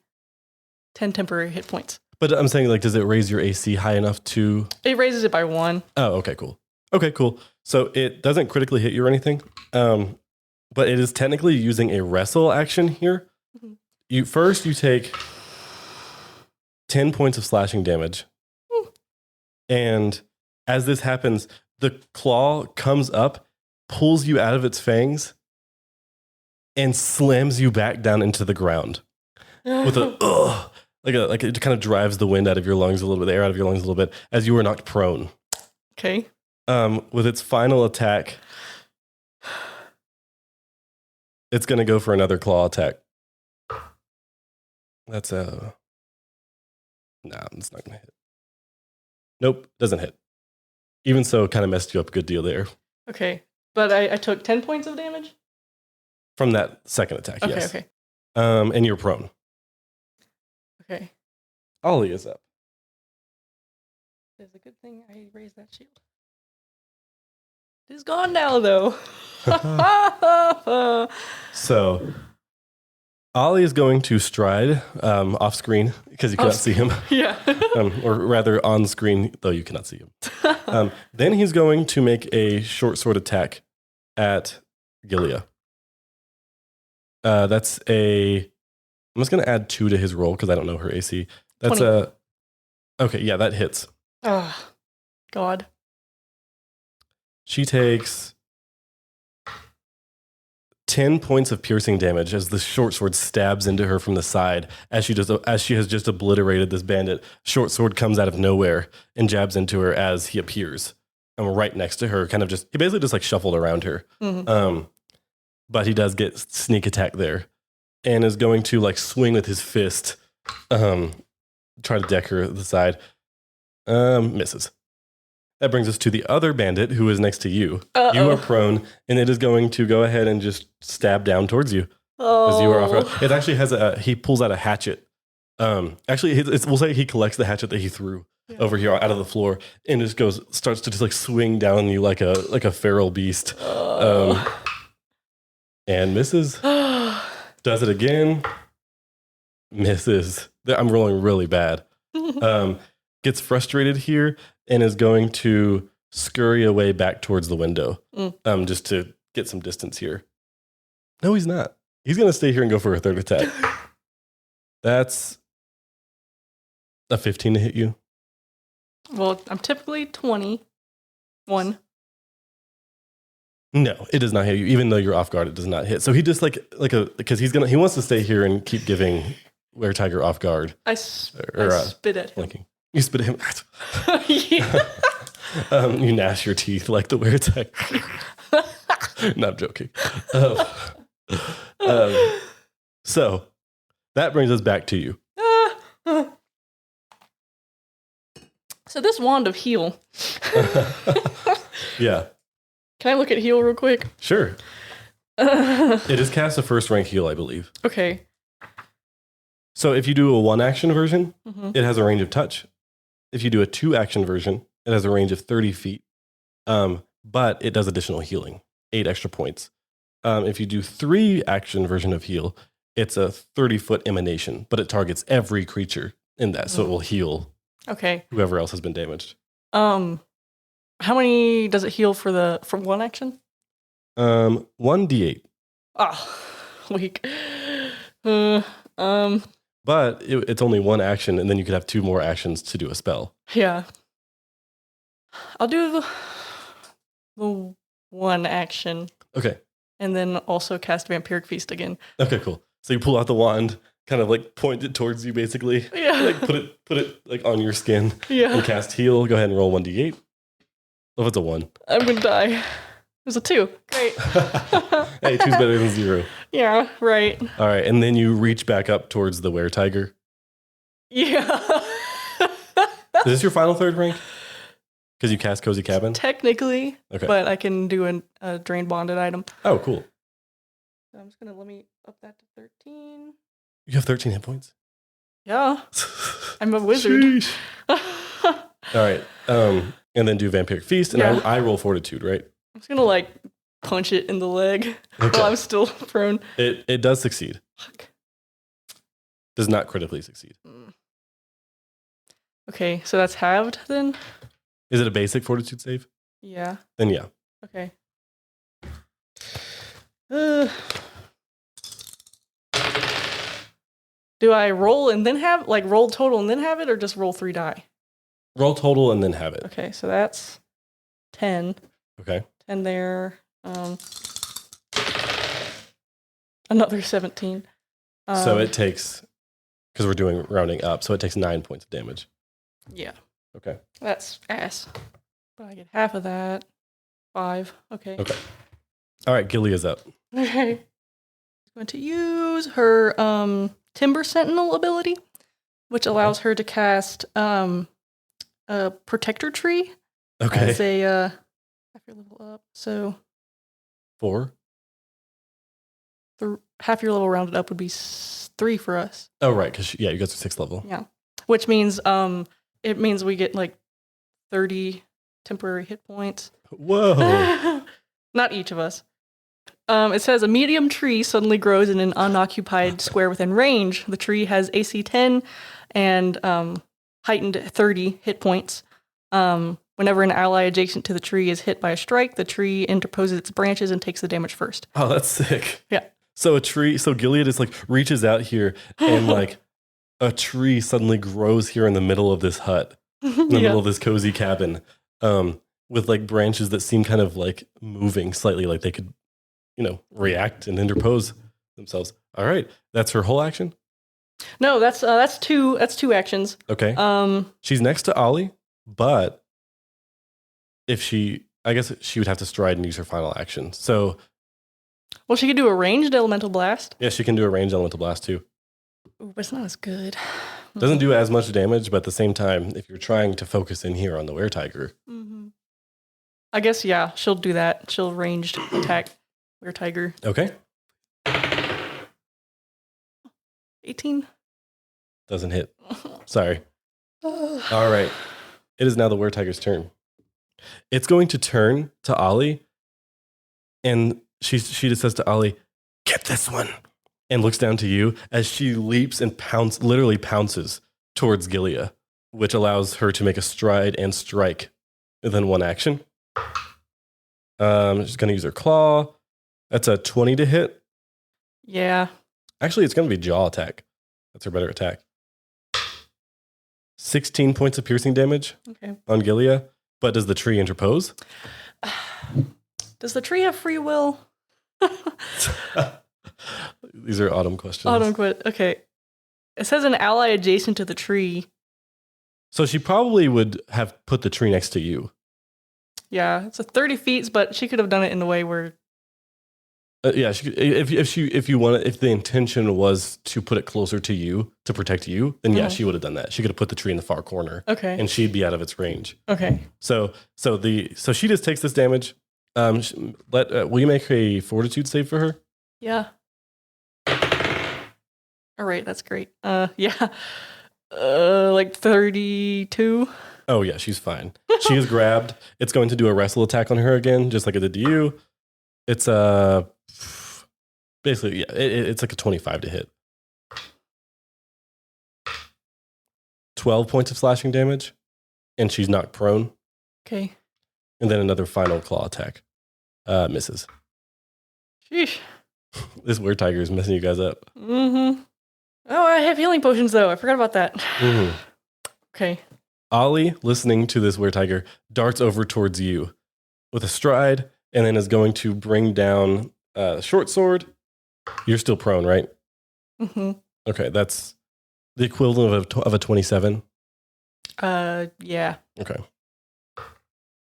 10 temporary hit points. But I'm saying, like, does it raise your AC high enough to... It raises it by 1. Oh, okay, cool. Okay, cool. So it doesn't critically hit you or anything, but it is technically using a wrestle action here. Mm-hmm. You take 10 points of slashing damage. And as this happens, the claw comes up, pulls you out of its fangs, and slams you back down into the ground with a ugh. Like it kind of drives the wind out of your lungs a little bit, the air out of your lungs a little bit, as you were knocked prone. Okay. With its final attack, it's going to go for another claw attack. That's nah, it's not going to hit. Nope, doesn't hit. Even so, kind of messed you up a good deal there. Okay, but I took 10 points of damage? From that second attack, yes. Okay. And you're prone. Okay. Ollie is up. It's a good thing I raised that shield. It is gone now, though. So, Ollie is going to stride off screen because you cannot see him. Yeah. Or rather on screen, though you cannot see him. Then he's going to make a short sword attack at Gillia. That's a... I'm just going to add 2 to his roll because I don't know her AC. That's 20. Okay, yeah, that hits. Oh, God. She takes 10 points of piercing damage as the short sword stabs into her from the side. As she has just obliterated this bandit, short sword comes out of nowhere and jabs into her as he appears. I'm right next to her, he basically just like shuffled around her. Mm-hmm. But he does get sneak attack there. And is going to like swing with his fist, try to deck her the side. Misses. That brings us to the other bandit who is next to you. You are prone, and it is going to go ahead and just stab down towards you. As you are off. It actually has he pulls out a hatchet. We'll say he collects the hatchet that he threw over here out of the floor, and just starts to just like swing down on you like a feral beast. And misses. Does it again. Misses. I'm rolling really bad. Gets frustrated here and is going to scurry away back towards the window. Just to get some distance here. No, he's not. He's going to stay here and go for a third attack. That's a 15 to hit you. Well, I'm typically 21. No, it does not hit you. Even though you're off guard, it does not hit. So he just because he wants to stay here and keep giving were-tiger off guard. I spit at him. You spit at him. You gnash your teeth like the were-tiger. No, I'm joking. So that brings us back to you. So this wand of heal. Yeah. Can I look at heal real quick? Sure. It is cast a first rank heal, I believe. Okay. So if you do a 1-action version, Mm-hmm. it has a range of touch. If you do a 2-action version, it has a range of 30 feet. But it does additional healing, 8 extra points. If you do 3-action version of heal, it's a 30-foot emanation, but it targets every creature in that, so it will heal Okay. whoever else has been damaged. How many does it heal for 1 action? 1d8. Ah, weak. But it's only 1 action, and then you could have 2 more actions to do a spell. Yeah. I'll do the 1 action Okay. and then also cast Vampiric Feast again. Okay, cool. So you pull out the wand, kind of like point it towards you, basically. Yeah. Like put it like on your skin Yeah. and cast heal. Go ahead and roll 1d8. Oh, if it's a 1. I'm gonna die. There's a 2. Great. Hey, 2's better than 0. Yeah, right. All right, and then you reach back up towards the were-tiger. Yeah. Is this your final 3rd rank? Because you cast Cozy Cabin? Technically, Okay. but I can do a drain bonded item. Oh, cool. So I'm just gonna let me up that to 13. You have 13 hit points? Yeah, I'm a wizard. Sheesh. All right, and then do Vampiric Feast, and Yeah. I roll Fortitude, right? I'm just gonna like punch it in the leg Okay. while I'm still prone. It does succeed. Fuck. Does not critically succeed. Okay, so that's halved then? Is it a basic Fortitude save? Yeah. Then yeah. Okay. Do I roll and then have roll total and then have it, or just roll 3 die? Roll total and then have it. Okay, so that's 10. Okay. 10 there. Another 17. So it takes, because we're doing rounding up, so it takes 9 points of damage. Yeah. Okay. That's ass. But I get half of that. 5. Okay. Okay. All right, Gillia's up. Okay. She's going to use her Timber Sentinel ability, which allows her to cast a Protector Tree Okay. as a half your level up. So 4. half your level rounded up would be 3 for us. Oh, right, because you guys are 6th level. Yeah. Which means it means we get like 30 temporary hit points. Whoa. Not each of us. It says a medium tree suddenly grows in an unoccupied square within range. The tree has AC 10 and heightened 30 hit points. Whenever an ally adjacent to the tree is hit by a strike, the tree interposes its branches and takes the damage first. Oh, that's sick. Yeah. So Gilead just like reaches out here and like a tree suddenly grows here in the middle of this hut, in the middle of this cozy cabin, with like branches that seem kind of like moving slightly, like they could, react and interpose themselves. All right, that's her whole action. No, that's two actions. Okay. She's next to Ollie, but I guess she would have to stride and use her final action. So, Well, she could do a ranged elemental blast. yeah, she can do a ranged elemental blast too. Ooh, but it's not as good. Doesn't do as much damage, but at the same time, if you're trying to focus in here on the were-tiger. Mm-hmm. I guess, yeah, she'll do that. She'll ranged attack were-tiger. Okay. 18. Doesn't hit. Sorry. All right. It is now the were-tiger's turn. It's going to turn to Ollie, and she just says to Ollie, "Get this one," and looks down to you as she leaps and literally pounces towards Gillia, which allows her to make a stride and strike within one action. She's going to use her claw. That's a 20 to hit. Yeah. Actually, it's going to be jaw attack. That's her better attack. 16 points of piercing damage on Gillia. But does the tree interpose? Does the tree have free will? These are autumn questions. Okay. It says an ally adjacent to the tree. So she probably would have put the tree next to you. Yeah, it's a 30 feet, but she could have done it in a way where Yeah, if you want it, if the intention was to put it closer to you to protect you, then yeah, she would have done that. She could have put the tree in the far corner, Okay. and she'd be out of its range. Okay. So she just takes this damage. Will you make a fortitude save for her? Yeah. All right, that's great. Yeah. Like 32. Oh yeah, she's fine. She is grabbed. It's going to do a wrestle attack on her again, just like it did to you. It's basically yeah, it's like a 25 to hit. 12 points of slashing damage, and she's knocked prone. Okay. And then another final claw attack. Misses. Sheesh. This were tiger is messing you guys up. Mm-hmm. Oh, I have healing potions though. I forgot about that. Mm-hmm. Okay. Ollie, listening to this were tiger, darts over towards you with a stride, and then is going to bring down a short sword. You're still prone, right? Mm-hmm. Okay, that's the equivalent of a 27. Yeah. Okay.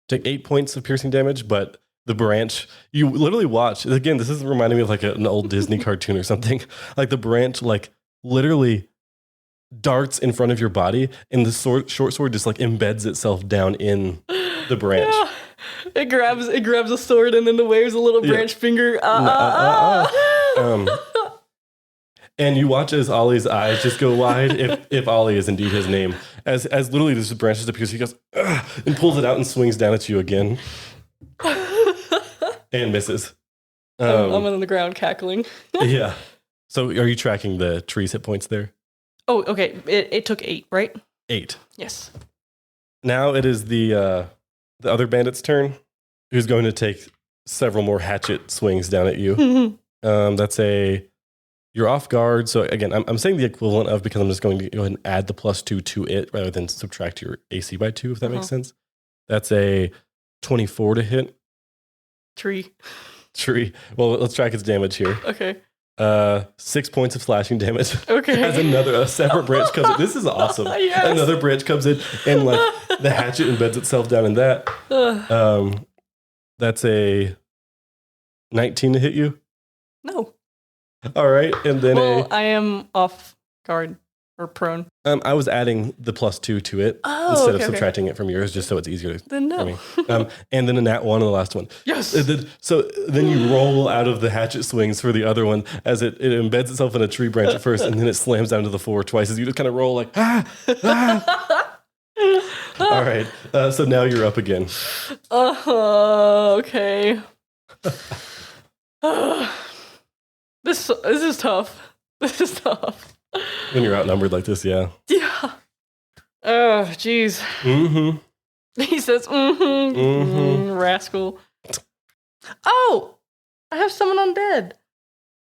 Take 8 points of piercing damage, but the branch, you literally watch, again, this is reminding me of like an old Disney cartoon or something. Like the branch, like literally darts in front of your body, and the short sword just like embeds itself down in the branch. Yeah. It grabs a sword and then the waves a little branch finger. And you watch as Ollie's eyes just go wide, if Ollie is indeed his name, as literally this branch just appears, he goes, "Ugh," and pulls it out and swings down at you again. And misses. I'm on the ground cackling. Yeah. So are you tracking the tree's hit points there? Oh, okay. It took 8, right? 8. Yes. Now it is the other bandit's turn, who's going to take several more hatchet swings down at you. You're off guard. So again, I'm saying the equivalent of, because I'm just going to go ahead and add the +2 to it rather than subtract your AC by 2, if that makes sense. That's a 24 to hit. Tree. Well, let's track its damage here. Okay. 6 points of slashing damage. Okay. As a separate branch comes in. This is awesome. Yes. Another branch comes in, and like the hatchet embeds itself down in that. That's a 19 to hit you. No. All right, and then I am off guard or prone. I was adding the +2 to it instead of subtracting it from yours, just so it's easier then no. for me. And then a nat 1 on the last one. Yes. So then you roll out of the hatchet swings for the other one as it embeds itself in a tree branch at first, and then it slams down to the floor twice as you just kind of roll like, All right, so now you're up again. Okay. This is tough. This is tough. When you're outnumbered like this, yeah. Yeah. Oh, jeez. Mm-hmm. He says, rascal. Oh! I have someone undead.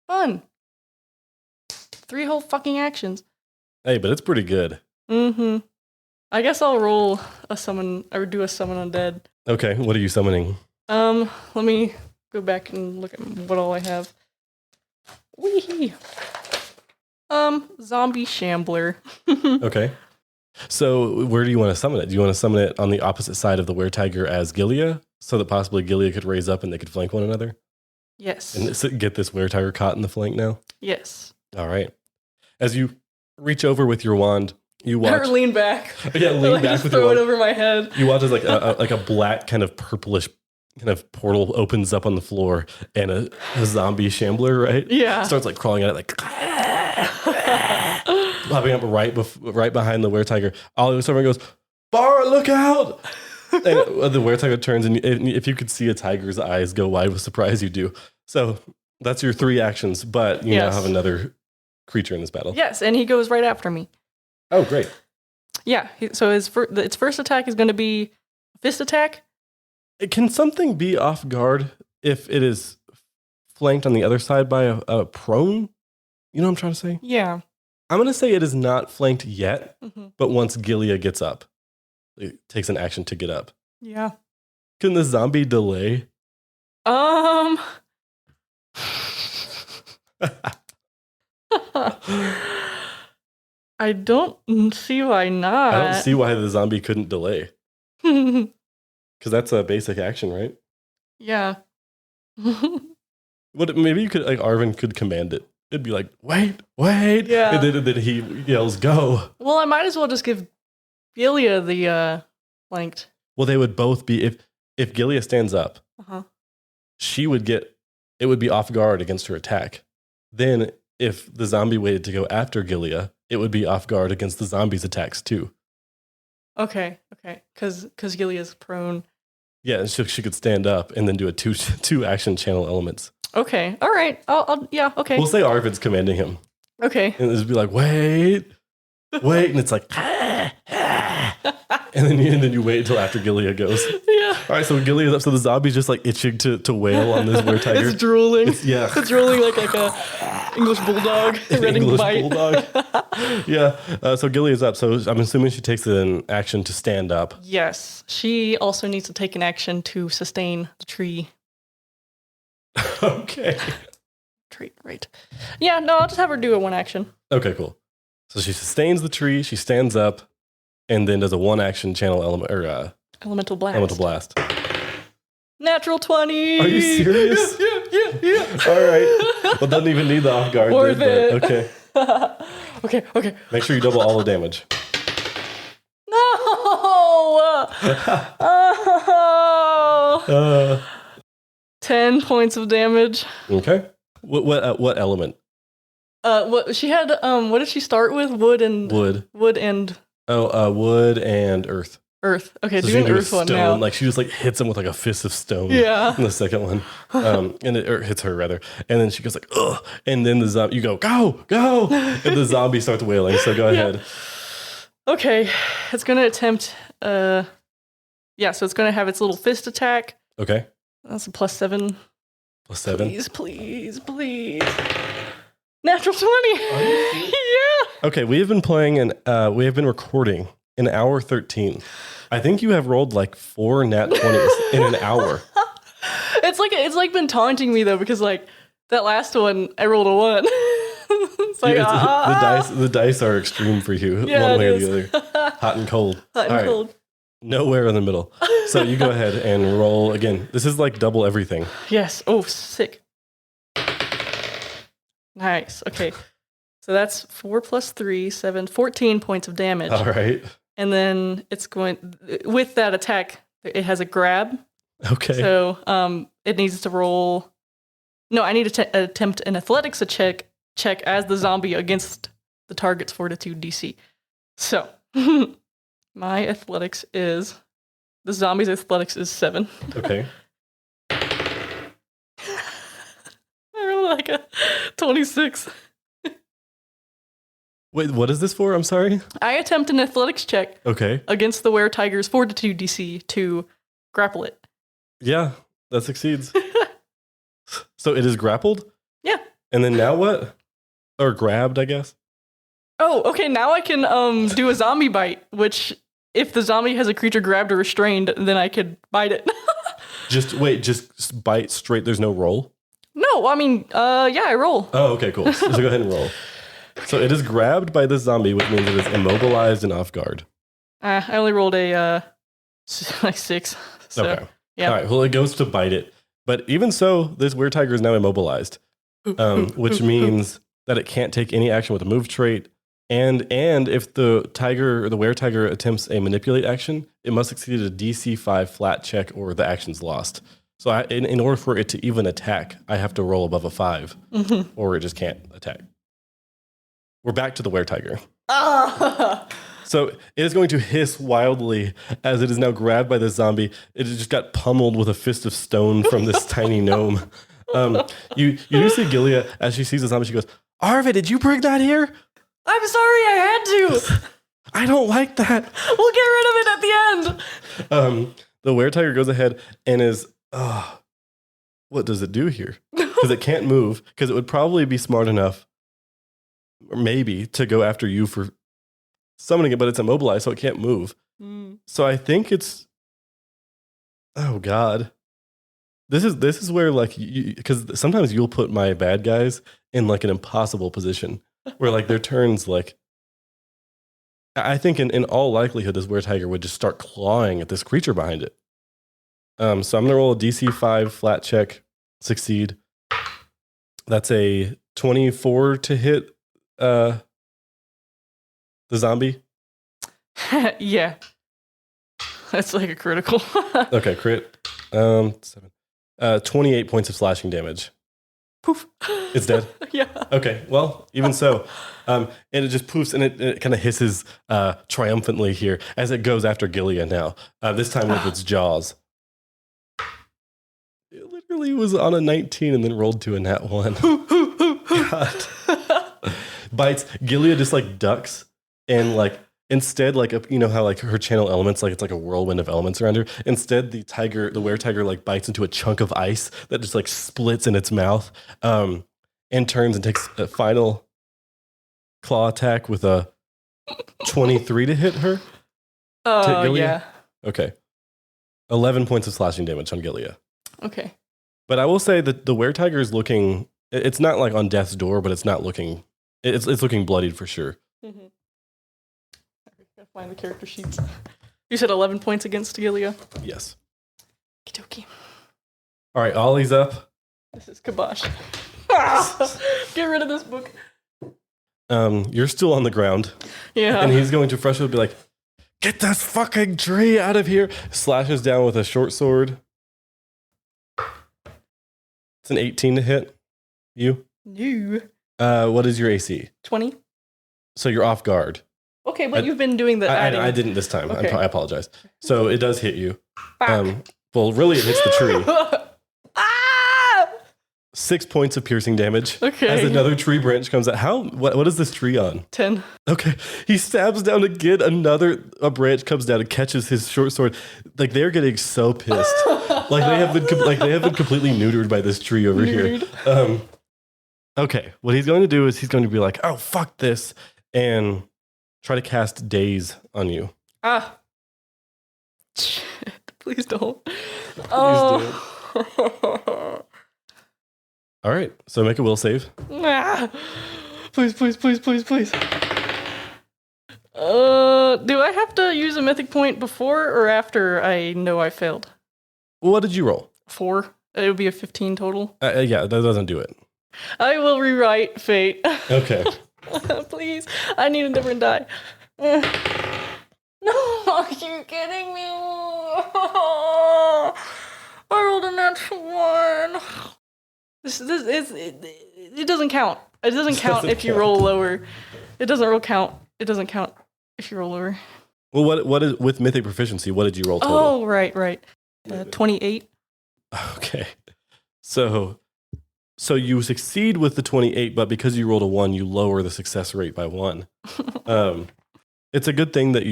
Fun. 3 whole fucking actions. Hey, but it's pretty good. Mm-hmm. I guess I'll roll a summon, or do a summon undead. Okay, what are you summoning? Let me go back and look at what all I have. Wee. Zombie Shambler. Okay. So where do you want to summon it? Do you want to summon it on the opposite side of the were-tiger as Gillia, so that possibly Gillia could raise up and they could flank one another? Yes. And get this were-tiger caught in the flank now? Yes. All right. As you reach over with your wand, you watch... Or lean back. Yeah, lean back with your throw wand. it over my head. You watch as like a black kind of purplish kind of portal opens up on the floor, and a zombie shambler, right? Yeah. Starts like crawling at it, like popping up right behind the were-tiger. All of a sudden goes, "Bar, look out!" And the were-tiger turns, and if you could see a tiger's eyes go wide with surprise, you do. So that's your 3 actions, but you now have another creature in this battle. Yes, and he goes right after me. Oh, great. Yeah, so its first attack is going to be fist attack. Can something be off guard if it is flanked on the other side by a prone? You know what I'm trying to say? Yeah. I'm going to say it is not flanked yet, but once Gillia gets up, it takes an action to get up. Yeah. Can the zombie delay? I don't see why not. I don't see why the zombie couldn't delay. Because that's a basic action, right? Yeah. Maybe you could, like, Arvin could command it. It'd be like, wait. Yeah. And then he yells, go. Well, I might as well just give Gillia the flanked. Well, they would both be, if Gillia stands up, Uh-huh. it would be off guard against her attack. Then if the zombie waited to go after Gillia, it would be off guard against the zombie's attacks too. Okay. Because Gillia's prone. Yeah, and she could stand up and then do a two action channel elements. Okay. All right. Yeah. Okay. We'll say Arvid's commanding him. Okay. And it'd be like, wait. And it's like, and then you wait until after Gillia goes. Yeah. All right, so Gillia's up, so the zombie's just like itching to wail on this were-tiger. It's drooling. Yeah. It's drooling like a English bulldog ready to bite. Bulldog. Yeah. So Gillia's up, so I'm assuming she takes an action to stand up. Yes. She also needs to take an action to sustain the tree. Okay. Tree, right. Yeah, no, I'll just have her do a one action. Okay, cool. So she sustains the tree, she stands up, and then does a one action channel element or Elemental blast. elemental blast. Natural 20. Are you serious? Yeah. All right. Well, doesn't even need the off guard. Worth then, it. but okay. Okay. Make sure you double all the damage. No. Oh. 10 points of damage. Okay. What element? What she had? What did she start with? Wood and Wood. wood and Wood and earth. earth. Okay, So do she an can do a earth one stone. now. Like she just like hits him with like a fist of stone. Yeah. In the second one, and it hits her rather, and then she goes like, ugh, and then the zombie, you go, go, and the zombie starts wailing. So go ahead. Okay, it's gonna attempt. So it's gonna have its little fist attack. Okay. That's a +7. +7. Please. Natural 20. Yeah. Okay, we have been playing and we have been recording in hour 13. I think you have rolled like 4 nat 20s in an hour. It's like been taunting me though, because like that last one I rolled a 1. It's like the dice are extreme for you, Yeah, one way or it the other. Hot and cold. Hot and All right. cold. Nowhere in the middle. So you go ahead and roll again. This is like double everything. Yes. Oh, sick. Nice. Okay. So that's 4 + 3, 7, 14 points of damage. All right. And then it's going with that attack. It has a grab. Okay. So it needs to roll. No, I need to attempt an athletics check as the zombie against the target's fortitude DC. So my athletics is the zombie's athletics is 7. Okay. I rolled like a 26. Wait, what is this for? I'm sorry. I attempt an athletics check Okay. against the were-tiger's fortitude DC to grapple it. Yeah, that succeeds. So it is grappled? Yeah. And then now what? Or grabbed, I guess. Oh, okay. Now I can do a zombie bite, which if the zombie has a creature grabbed or restrained, then I could bite it. Just bite straight. There's no roll. No, I mean, yeah, I roll. Oh, okay, cool. So go ahead and roll. So it is grabbed by this zombie, which means it is immobilized and off guard. I only rolled a like 6. So, Okay. yeah. All right. Well, it goes to bite it, but even so, this were-tiger is now immobilized, which means that it can't take any action with a move trait. And if the tiger or the were-tiger attempts a manipulate action, it must succeed a DC 5 flat check or the action's lost. So in order for it to even attack, I have to roll above a 5 or it just can't attack. We're back to the were-tiger. So it is going to hiss wildly as it is now grabbed by this zombie. It just got pummeled with a fist of stone from this tiny gnome. You do see Gillia as she sees the zombie. She goes, "Arvid, did you bring that here?" I'm sorry, I had to. I don't like that. We'll get rid of it at the end. The were-tiger goes ahead and is, what does it do here? Because it can't move, because it would probably be smart enough, or maybe, to go after you for summoning it, but it's immobilized, so it can't move. So I think it's, oh God. This is where, like, because sometimes you'll put my bad guys in, like, an impossible position, where, like, their turns, like, I think in all likelihood, this were-tiger would just start clawing at this creature behind it. So I'm going to roll a DC 5 flat check, succeed. That's a 24 to hit the zombie. Yeah. That's like a critical. Okay, crit. 7. 28 points of slashing damage. Poof. It's dead? Yeah. Okay, well, even so. And it just poofs and it kind of hisses triumphantly here as it goes after Gillia now. This time with its jaws. It literally was on a 19 and then rolled to a nat 1. God. Bites. Gillia just like ducks and like instead, like, you know how like her channel elements, like it's like a whirlwind of elements around her. Instead, the were-tiger like bites into a chunk of ice that just like splits in its mouth, and turns and takes a final claw attack with a 23 to hit her. Oh, yeah. Okay. 11 points of slashing damage on Gillia. Okay. But I will say that the were-tiger is looking, it's not like on death's door, but it's not looking, it's looking bloodied for sure. Mm-hmm. Gotta find the character sheets. You said 11 points against Gillia? Yes. Okie dokie. All right, Ollie's up. This is Khabash. Get rid of this book. You're still on the ground. Yeah. And he's going to frustrated be like, get this fucking tree out of here. Slashes down with a short sword. It's an 18 to hit. You? You. What is your AC? 20. So you're off guard. Okay, but you've been doing the adding. I didn't this time. Okay. I apologize. So it does hit you. Fuck. Well, really, it hits the tree. Ah! 6 points of piercing damage. Okay. As another tree branch comes out. What is this tree on? 10. Okay. He stabs down again. A branch comes down and catches his short sword. Like they're getting so pissed. Like they have been completely neutered by this tree over here. Okay. What he's going to do is he's going to be like, oh, fuck this. And try to cast Daze on you. Ah. Shit. Please don't. Please Oh. All right. So make a will save. Ah. Please. Do I have to use a mythic point before or after I know I failed? What did you roll? 4. It would be a 15 total. Yeah, that doesn't do it. I will rewrite fate. Okay. Please. I need a different die. No, are you kidding me? I rolled a natural 1. This is it doesn't count. It doesn't count if you roll lower. It doesn't count if you roll lower. Well, what is with mythic proficiency? What did you roll total? Oh, right. 28. Okay. So you succeed with the 28, but because you rolled a 1, you lower the success rate by 1. It's a good thing that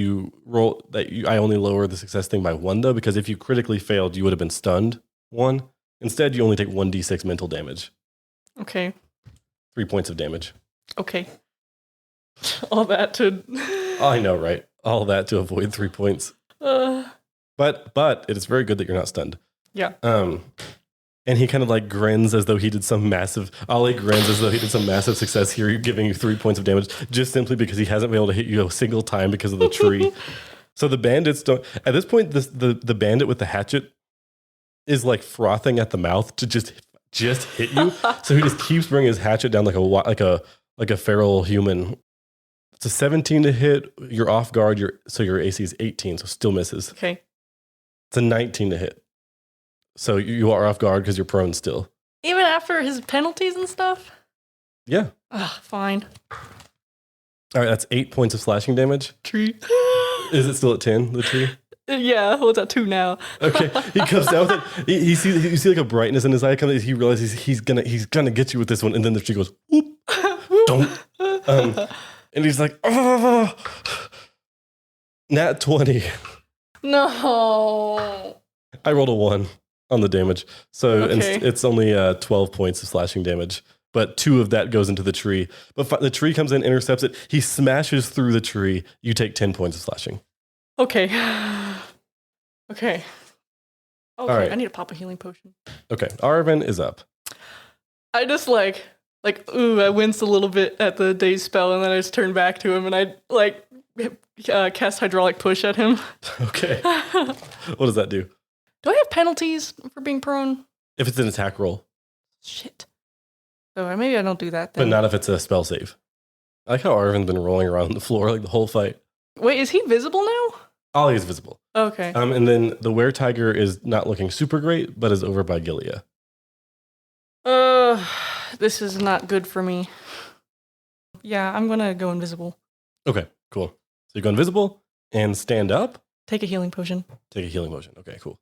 I only lower the success thing by 1 though, because if you critically failed, you would have been stunned 1. Instead, you only take 1d6 mental damage. Okay. 3 points of damage. Okay. All that to. I know, right? All that to avoid 3 points. But it is very good that you're not stunned. Yeah. And he kind of like grins as though he did some massive. Ollie grins as though he did some massive success here, giving you 3 points of damage just simply because he hasn't been able to hit you a single time because of the tree. So the bandits don't. At this point, the bandit with the hatchet is like frothing at the mouth to just hit you. So he just keeps bringing his hatchet down like a feral human. It's a 17 to hit. You're off guard. Your AC is 18, so still misses. Okay. It's a 19 to hit. So you are off guard because you're prone still. Even after his penalties and stuff? Yeah. Fine. All right, that's 8 points of slashing damage. Tree. Is it still at 10, the tree? Yeah, well, it's at 2 now. Okay, he comes down with it. You see like a brightness in his eye. He realizes he's gonna get you with this one, and then the tree goes, whoop, don't. And he's like, oh, nat 20. No. I rolled a 1 on the damage, so Okay. it's only 12 points of slashing damage. But 2 of that goes into the tree. But the tree comes in, intercepts it. He smashes through the tree. You take 10 points of slashing. Okay. Okay. All right. I need to pop a healing potion. Okay, Aribhin is up. I just like, I winced a little bit at the daze spell, and then I just turned back to him, and I cast hydraulic push at him. Okay. What does that do? Do I have penalties for being prone? If it's an attack roll. Shit. So maybe I don't do that But then. not if it's a spell save. I like how Arvin's been rolling around the floor like the whole fight. Wait, is he visible now? Ollie is visible. Okay. And then the were-tiger is not looking super great, but is over by Gillia. This is not good for me. Yeah, I'm gonna go invisible. Okay, cool. So you go invisible and stand up. Take a healing potion. Take a healing motion. Okay, cool.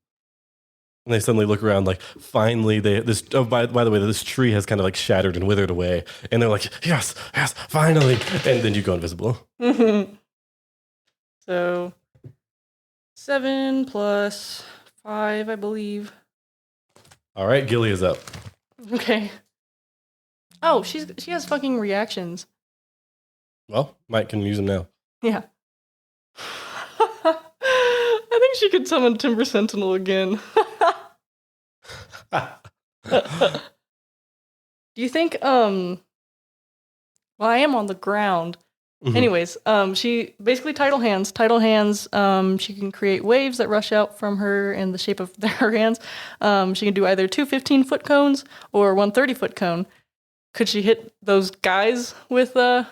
And they suddenly look around like, finally, by the way, this tree has kind of like shattered and withered away. And they're like, yes, finally. And then you go invisible. So 7 plus 5, I believe. All right, Gillia's up. Okay. Oh, she has fucking reactions. Well, Mike can use them now. Yeah. I think she could summon Timber Sentinel again. Do you think well, I am on the ground. Mhm. Anyways, she basically tidal hands. She can create waves that rush out from her in the shape of her hands. She can do either 2 15-foot cones or 1 30-foot cone. Could she hit those guys with Yeah,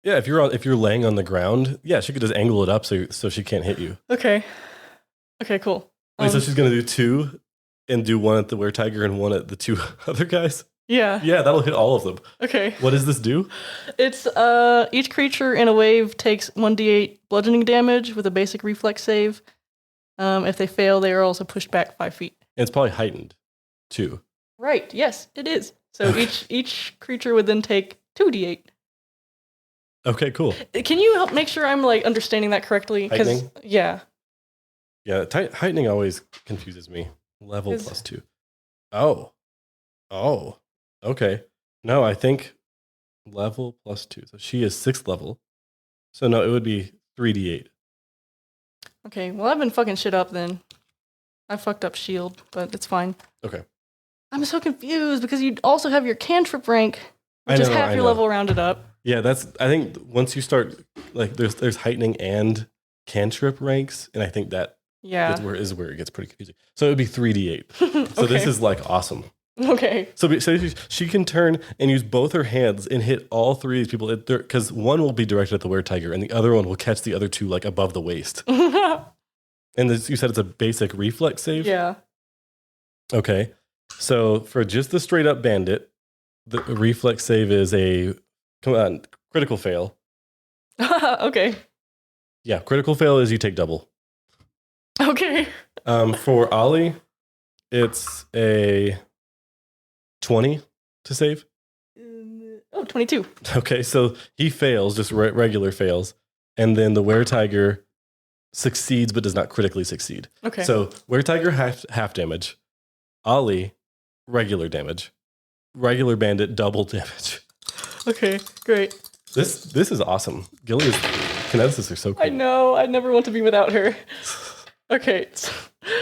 if you're laying on the ground, yeah, she could just angle it up so she can't hit you. Okay, cool. Wait, so she's gonna do 2 and do 1 at the were-tiger and 1 at the 2 other guys? Yeah. Yeah, that'll hit all of them. Okay. What does this do? It's each creature in a wave takes 1d8 bludgeoning damage with a basic reflex save. If they fail, they are also pushed back 5 feet. And it's probably heightened, too. Right. Yes, it is. So each creature would then take 2d8. Okay, cool. Can you help make sure I'm like understanding that correctly? Heightening? Yeah. Yeah, heightening always confuses me. Level Is- plus 2. Oh. Okay. No, I think level plus 2. So she is 6th level. So no, it would be 3d8. Okay. Well, I've been fucking shit up then. I fucked up shield, but it's fine. Okay. I'm so confused because you also have your cantrip rank, I which is know, half I your know. level rounded up. Yeah, I think once you start, like, there's heightening and cantrip ranks, and I think that Yeah. is where it gets pretty confusing. So it would be 3d8. So this is like awesome. Okay. So she can turn and use both her hands and hit all 3 of these people, because one will be directed at the were-tiger, and the other one will catch the other 2 like above the waist. And you said it's a basic reflex save? Yeah. Okay. So for just the straight up bandit, the reflex save is a critical fail. Okay. Yeah, critical fail is you take double. Okay. For Ollie, it's a 20 to save. 22. Okay, so he fails, just regular fails. And then the were-tiger succeeds but does not critically succeed. Okay. So were-tiger half damage. Ollie, regular damage. Regular bandit, double damage. Okay, great. This is awesome. Gillia's kineticists are so cool. I know. I never want to be without her. Okay.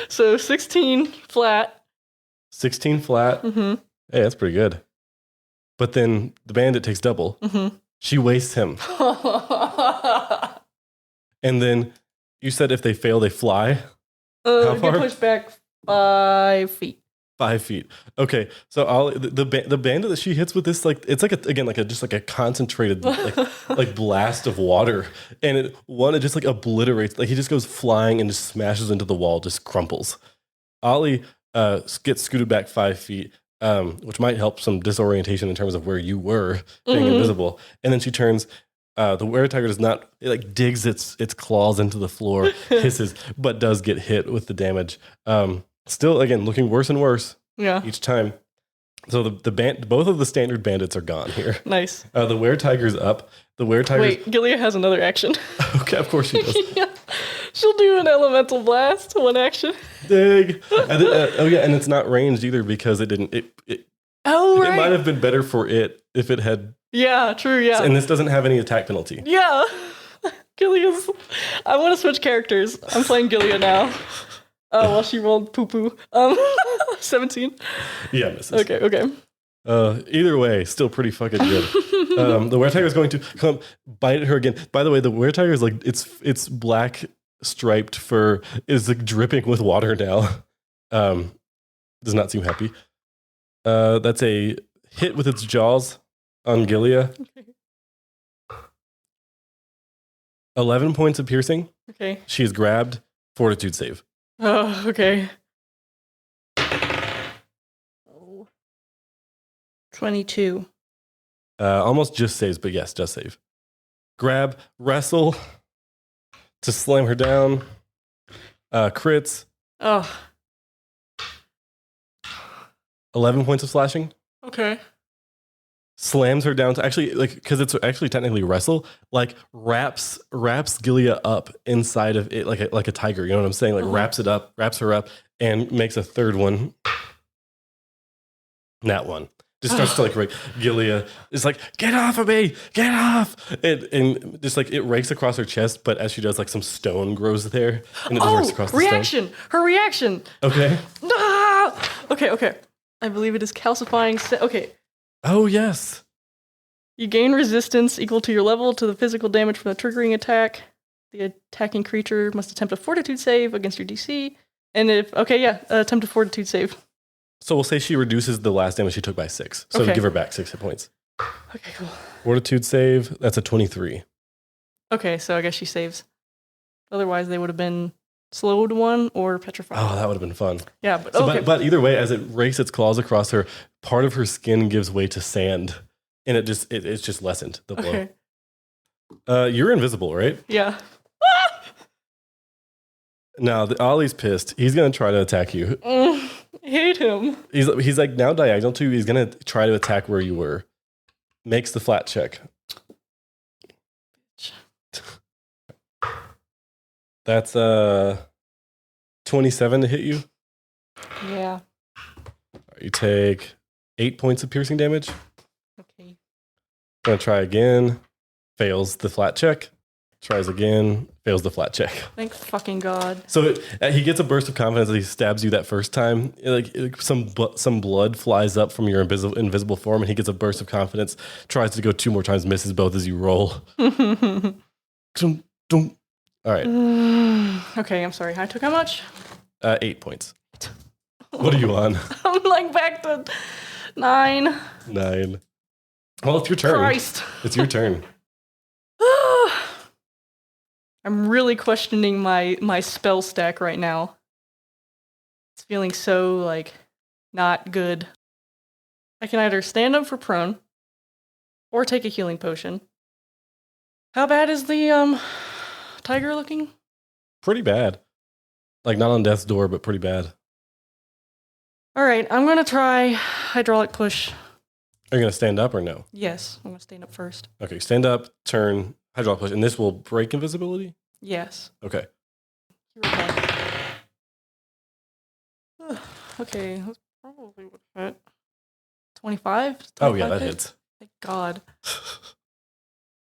So 16 flat. 16 flat. Mm-hmm. Hey, that's pretty good. But then the bandit takes double. Mm-hmm. She wastes him. And then you said if they fail, they fly How Get far? pushed back 5 feet. 5 feet. Okay, so Ollie, the bandit that she hits with this, like, it's like just a concentrated like blast of water, and it just like obliterates. Like, he just goes flying and just smashes into the wall, just crumples. Ollie gets scooted back 5 feet, which might help some disorientation in terms of where you were being invisible. And then she turns. The were-tiger does not, it like digs its claws into the floor, hisses, but does get hit with the damage. Still, again, looking worse and worse Yeah. each time. So both of the standard bandits are gone here. Nice. The were-tiger's up. The were-tiger's... Wait, Gillia has another action. Okay, of course she does. Yeah. She'll do an elemental blast, 1 action. Dig. And then, and it's not ranged either because it didn't... Oh, right. It might have been better for it if it had... Yeah, true, yeah. And this doesn't have any attack penalty. Yeah. Gillia's... I want to switch characters. I'm playing Gillia now. Oh, well, she rolled poo-poo. 17. Yeah, misses. Okay. Either way, still pretty fucking good. The were-tiger is going to come bite at her again. By the way, the were-tiger is like, its black striped fur is like dripping with water now. Does not seem happy. That's a hit with its jaws on Gillia. Okay. 11 points of piercing. Okay. She is grabbed. Fortitude save. Oh, okay. 22. Almost just saves, but yes, just save. Grab, wrestle to slam her down. Crits. Oh, 11 points of slashing. okay. Slams her down to actually, like, because it's actually technically wrestle, like wraps Gillia up inside of it like a tiger. You know what I'm saying? Like wraps her up, and makes a third one. That one. Just starts to like rake. Gillia is like, get off of me, get off. And just like it rakes across her chest, but as she does, like some stone grows there. And it just rakes across the reaction. Her reaction. Okay. Ah! Okay. I believe it is calcifying. Okay. Oh, yes. You gain resistance equal to your level to the physical damage from the triggering attack. The attacking creature must attempt a fortitude save against your DC. And attempt a fortitude save. So we'll say she reduces the last damage she took by 6. So Okay. give her back 6 hit points. Okay, cool. Fortitude save, that's a 23. Okay, so I guess she saves. Otherwise, they would have been slowed 1 or petrified. Oh, that would have been fun. Yeah, but So, okay. but either way, as it rakes its claws across her, part of her skin gives way to sand, and it's just lessened the blow. Okay. You're invisible, right? Yeah. Now Ollie's pissed. He's gonna try to attack you. Hate him. He's like now diagonal to you. He's gonna try to attack where you were. Makes the flat check. That's 27 to hit you. Yeah. You take 8 points of piercing damage. Okay. Gonna try again. Fails the flat check. Tries again. Fails the flat check. Thank fucking God. So he gets a burst of confidence as he stabs you that first time. Some blood flies up from your invisible form, and he gets a burst of confidence. Tries to go 2 more times, misses both as you roll. All right. Okay, I'm sorry. I took how much? 8 points. What are you on? I'm like back to 9. 9. Well, it's your turn. Christ. It's your turn. I'm really questioning my spell stack right now. It's feeling so, like, not good. I can either stand up for prone or take a healing potion. How bad is the tiger looking? Pretty bad. Like, not on death's door, but pretty bad. All right, I'm going to try hydraulic push. Are you going to stand up or no? Yes, I'm going to stand up first. Okay, stand up, turn, hydraulic push, and this will break invisibility? Yes. Okay. Okay, that's probably what hit. 25? Oh, yeah, 25 that hit? hits. Thank God.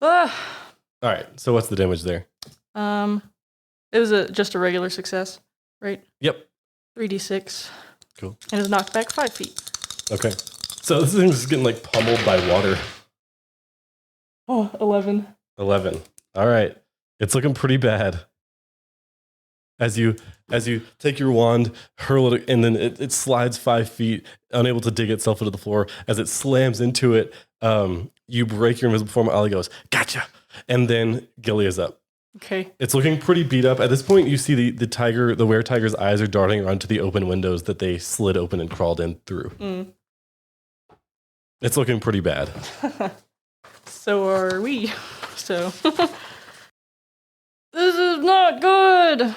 All right, so what's the damage there? It was just a regular success, right? Yep. 3d6. Cool. And it's knocked back 5 feet. Okay. So this thing's just getting, like, pummeled by water. Oh, 11. 11. All right. It's looking pretty bad. As you take your wand, hurl it, and then it slides 5 feet, unable to dig itself into the floor. As it slams into it, you break your invisible form. Ollie goes, gotcha. And then Gillia's up. Okay. It's looking pretty beat up. At this point, you see the were-tiger's eyes are darting around to the open windows that they slid open and crawled in through. It's looking pretty bad. So are we. So. This is not good.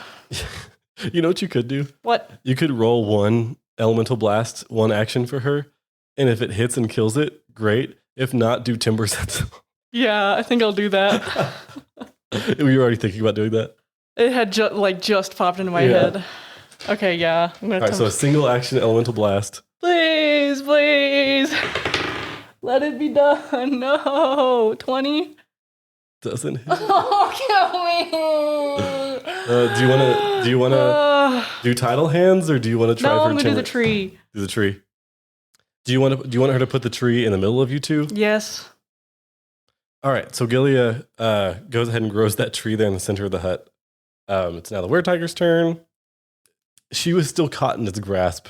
You know what you could do? What? You could roll 1 elemental blast, 1 action for her, and if it hits and kills it, great. If not, do Timber Sentinel. Yeah, I think I'll do that. Were you already thinking about doing that? It had just popped into my head. Okay, yeah. I'm gonna All right, so a single action elemental blast. Please. Let it be done. No. 20? Doesn't hit. Oh, kill me. Do you wanna do tidal hands, or do you want to try no, for I'm gonna do timber? the tree. Do the tree. Do you want her to put the tree in the middle of you two? Yes. All right, so Gillia goes ahead and grows that tree there in the center of the hut. It's now the were-tiger's turn. She was still caught in its grasp.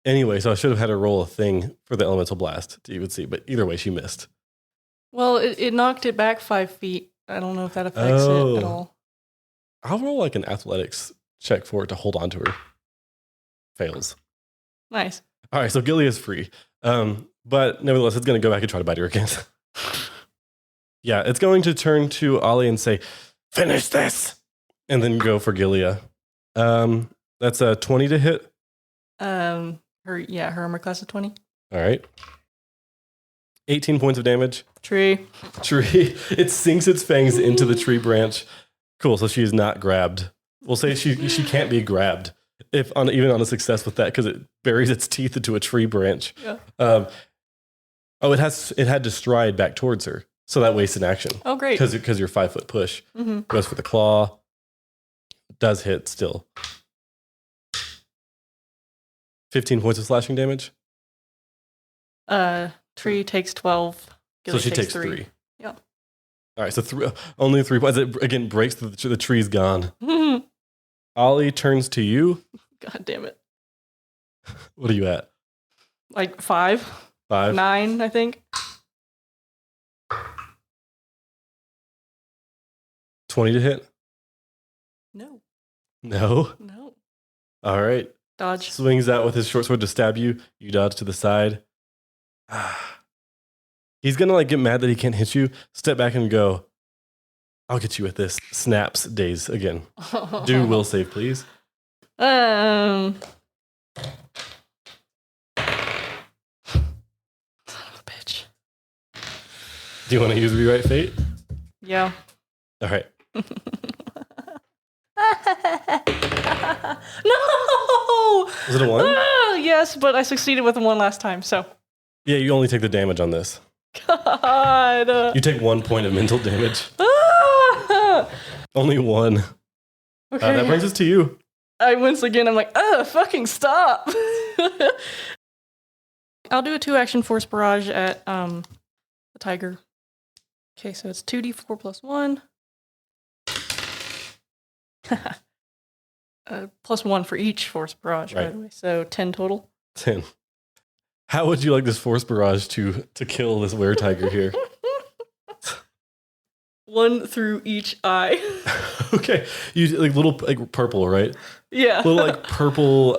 Anyway, so I should have had her roll a thing for the elemental blast to even see, but either way, she missed. Well, it knocked it back 5 feet. I don't know if that affects it at all. I'll roll like an athletics check for it to hold on to her. Fails. Nice. All right, so Gillia's free. But nevertheless, it's going to go back and try to bite her again. Yeah, it's going to turn to Ollie and say, finish this! And then go for Gillia. That's a 20 to hit. Her armor class is 20. All right. 18 points of damage. Tree. It sinks its fangs into the tree branch. Cool, so she is not grabbed. We'll say she can't be grabbed even on a success with that because it buries its teeth into a tree branch. Yeah. It had to stride back towards her. So that wastes an action. Oh, great. Because your 5 foot push. Mm-hmm. Goes for the claw. Does hit still. 15 points of slashing damage. Tree takes 12. So she takes 3. Yep. All right, so only 3 points. It again breaks the tree's gone. Ollie turns to you. God damn it. What are you at? Like 5? 5? 9, I think. 20 to hit? No. No? No. All right. Dodge. Swings out with his short sword to stab you. You dodge to the side. He's going to like get mad that he can't hit you. Step back and go, I'll get you with this. Snaps daze again. Do will save, please. Son of a bitch. Do you want to use Rewrite Fate? Yeah. All right. No! Was it a 1? Yes, but I succeeded with the 1 last time, so. Yeah, you only take the damage on this. God. You take 1 point of mental damage. Only 1. Okay. That brings us to you. I once again, I'm like, fucking stop. I'll do a 2-action force barrage at the tiger. Okay, so it's 2d4 plus 1. Plus 1 for each force barrage, by Right. the way. So 10 total. 10. How would you like this force barrage to kill this were-tiger here? 1 through each eye. Okay. You like little like purple, right? Yeah. Little like purple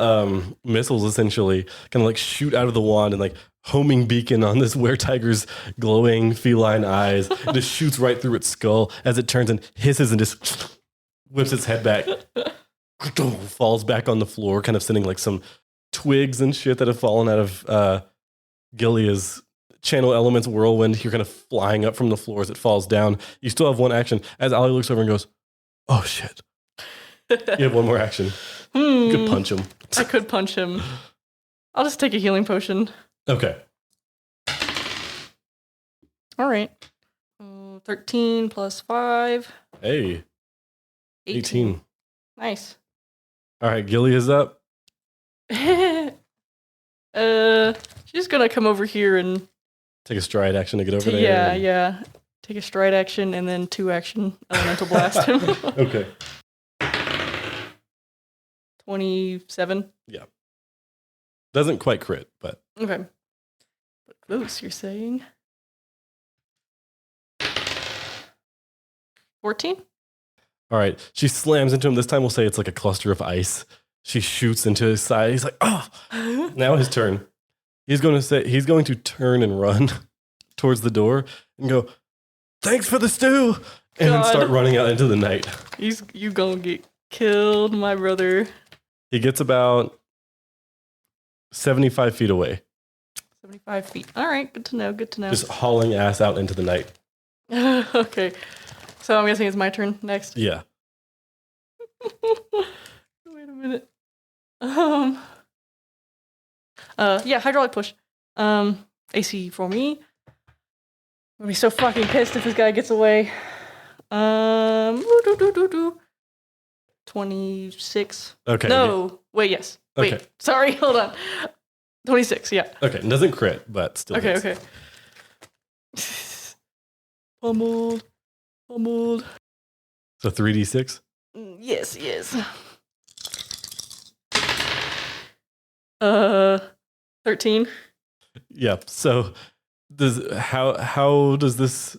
missiles essentially kind of like shoot out of the wand and like homing beacon on this were-tiger's glowing feline eyes. It just shoots right through its skull as it turns and hisses and just whips its head back. Falls back on the floor, kind of sending like some twigs and shit that have fallen out of Gillia's channel elements whirlwind. You're kind of flying up from the floor as it falls down. You still have 1 action as Ollie looks over and goes, oh shit. You have 1 more action. You could punch him. I could punch him. I'll just take a healing potion. Okay. All right. 13 plus 5. Hey. 18. Nice. All right, Gillia's up. She's gonna come over here and Take a stride action to get over there. yeah. Take a stride action and then 2 action elemental blast him. Okay. 27. Yeah. Doesn't quite crit, but Okay. But close, you're saying? 14? all right. She slams into him. This time we'll say it's like a cluster of ice. She shoots into his side. He's like, oh. Now his turn. He's going to turn and run towards the door and go, thanks for the stew. And then God. start running out into the night. You gonna get killed, my brother. He gets about 75 feet away, 75 feet. All right, good to know. just hauling ass out into the night. Okay. So I'm guessing it's my turn next. Yeah. Wait a minute. Yeah, hydraulic push. AC for me. I'm gonna be so fucking pissed if this guy gets away. 26. Okay. No. Wait, yes. Wait. Okay. Sorry, hold on. 26, yeah. Okay. It doesn't crit, but still. Okay, hits. okay. Pummeled. So 3d6. Yes. 13. Yeah. So how does this?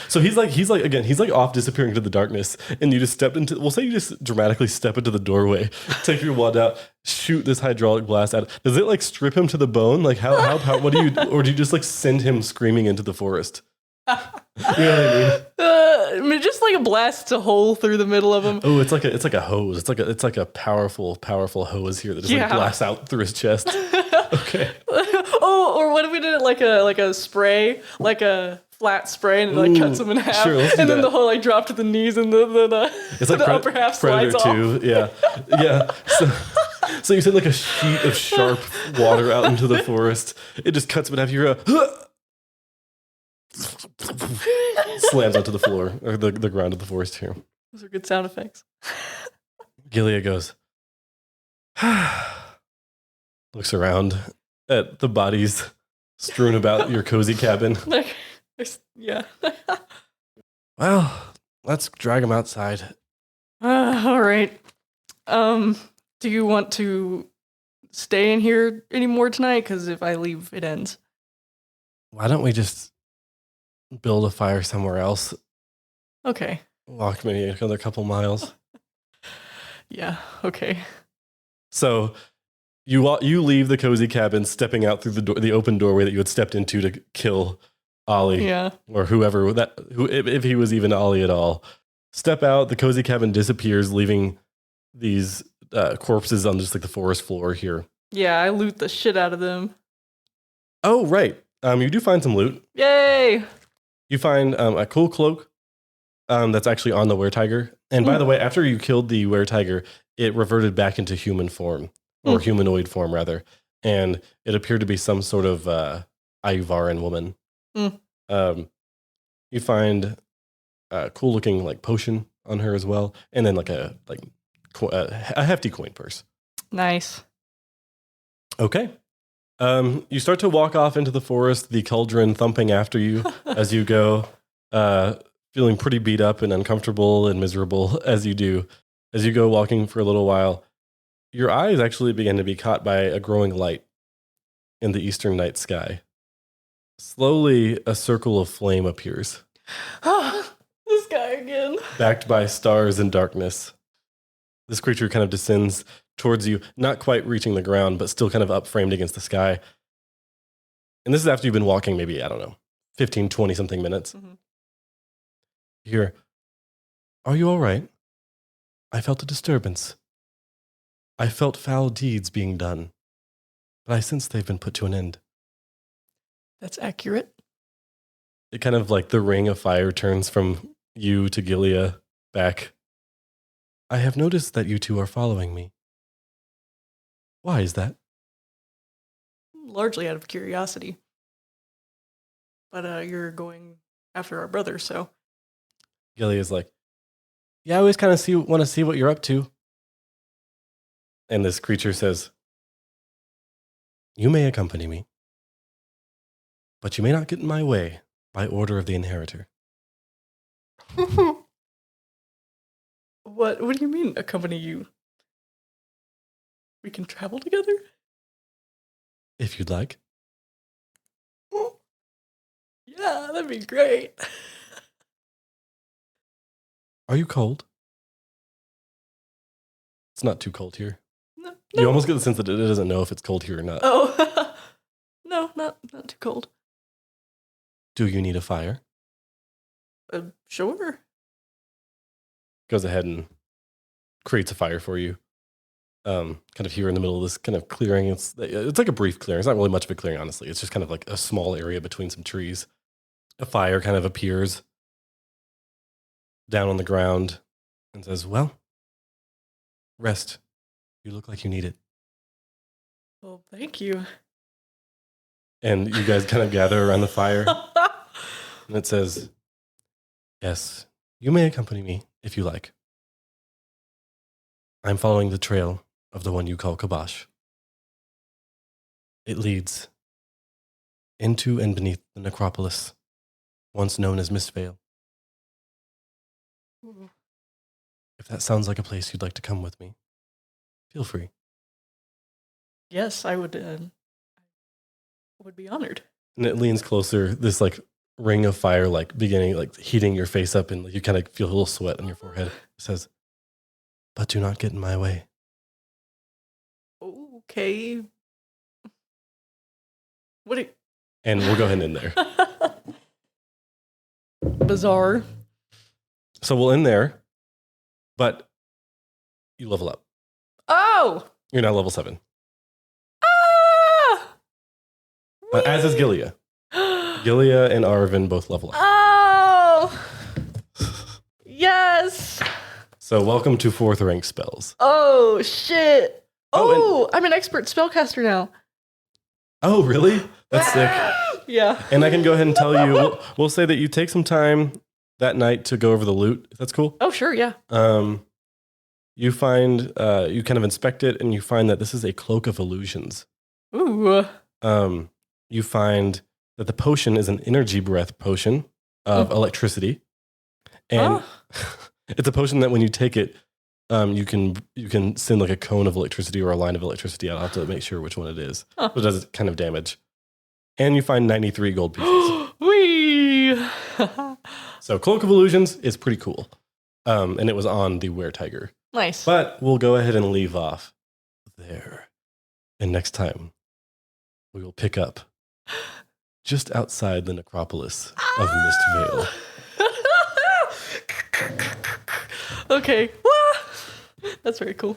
So he's like off disappearing into the darkness, and you just stepped into. We'll say you just dramatically step into the doorway, take your wand out, shoot this hydraulic blast out. Does it like strip him to the bone? Like how what do you, or do you just like send him screaming into the forest? You know what I mean? Just like a blast a hole through the middle of him. Oh, it's like a hose. It's like a powerful hose here that just like blasts out through his chest. Okay. Oh, or what if we did it like a spray, like a flat spray, and it like cuts him in half, sure, let's do and then that. the whole like drop to the knees, and It's like the upper half slides Predator off. 2. Yeah. So you send like a sheet of sharp water out into the forest. It just cuts him in half. You're slams onto the floor or the ground of the forest here. Those are good sound effects. Gillia goes, looks around at the bodies strewn about your cozy cabin. Like, yeah. Well, let's drag him outside. All right. Do you want to stay in here anymore tonight? Because if I leave, it ends. Why don't we just build a fire somewhere else? Okay. Walk maybe another couple miles. Yeah. Okay. So you leave the cozy cabin, stepping out through the open doorway that you had stepped into to kill Ollie, Yeah. or whoever if he was even Ollie at all. Step out. The cozy cabin disappears, leaving these corpses on just like the forest floor here. Yeah. I loot the shit out of them. Oh right. You do find some loot. Yay. You find a cool cloak that's actually on the weretiger. And by the way, after you killed the weretiger, it reverted back into human form, or humanoid form rather, and it appeared to be some sort of Ivaran woman. You find a cool looking like potion on her as well, and then like a hefty coin purse. Nice. Okay. You start to walk off into the forest, the cauldron thumping after you as you go, feeling pretty beat up and uncomfortable and miserable as you do. As you go walking for a little while, your eyes actually begin to be caught by a growing light in the eastern night sky. Slowly, a circle of flame appears, This guy again. backed by stars and darkness. This creature kind of descends towards you, not quite reaching the ground, but still kind of up framed against the sky. And this is after you've been walking maybe, I don't know, 15, 20 something minutes. Mm-hmm. You hear, "Are you all right? I felt a disturbance. I felt foul deeds being done, but I sense they've been put to an end." That's accurate. It kind of like the ring of fire turns from you to Gillia back. "I have noticed that you two are following me. Why is that?" Largely out of curiosity. But you're going after our brother, so. Gillia's like, "Yeah, I always kind of want to see what you're up to." And this creature says, "You may accompany me, but you may not get in my way by order of the inheritor." What do you mean accompany you? We can travel together? If you'd like. Yeah, that'd be great. Are you cold? It's not too cold here. No. You almost get the sense that it doesn't know if it's cold here or not. Oh. No, not too cold. Do you need a fire? Sure. Goes ahead and creates a fire for you. Kind of here in the middle of this kind of clearing. It's like a brief clearing. It's not really much of a clearing, honestly. It's just kind of like a small area between some trees. A fire kind of appears down on the ground and says, "Well, rest. You look like you need it." Well, thank you. And you guys kind of gather around the fire. And it says, "Yes, you may accompany me if you like. I'm following the trail of the one you call Khabash. It leads into and beneath the necropolis, once known as Mistvale. If that sounds like a place you'd like to come with me, feel free." Yes, I would Would be honored. And it leans closer, this like ring of fire, like beginning, like heating your face up, and you kind of feel a little sweat on your forehead. It says, "But do not get in my way." Okay. What? And we'll go ahead and end there. Bizarre. So we'll end there, but you level up. Oh! You're now level 7. Ah! As is Gillia. Gillia and Aribhin both level up. Oh! Yes! So welcome to 4th rank spells. Oh, shit. Oh, Oh, I'm an expert spellcaster now. Oh, really? That's sick. Yeah. And I can go ahead and tell you, we'll say that you take some time that night to go over the loot. If that's cool. Oh, sure, yeah. You find, you kind of inspect it, and you find that this is a cloak of illusions. Ooh. You find that the potion is an energy breath potion of electricity. And it's a potion that when you take it, you can send like a cone of electricity or a line of electricity. I'll have to make sure which one it is. So it does kind of damage. And you find 93 gold pieces. Whee! So Cloak of Illusions is pretty cool. And it was on the Were-Tiger. Nice. But we'll go ahead and leave off there. And next time, we will pick up just outside the necropolis of Mist Vale. Okay. That's very cool.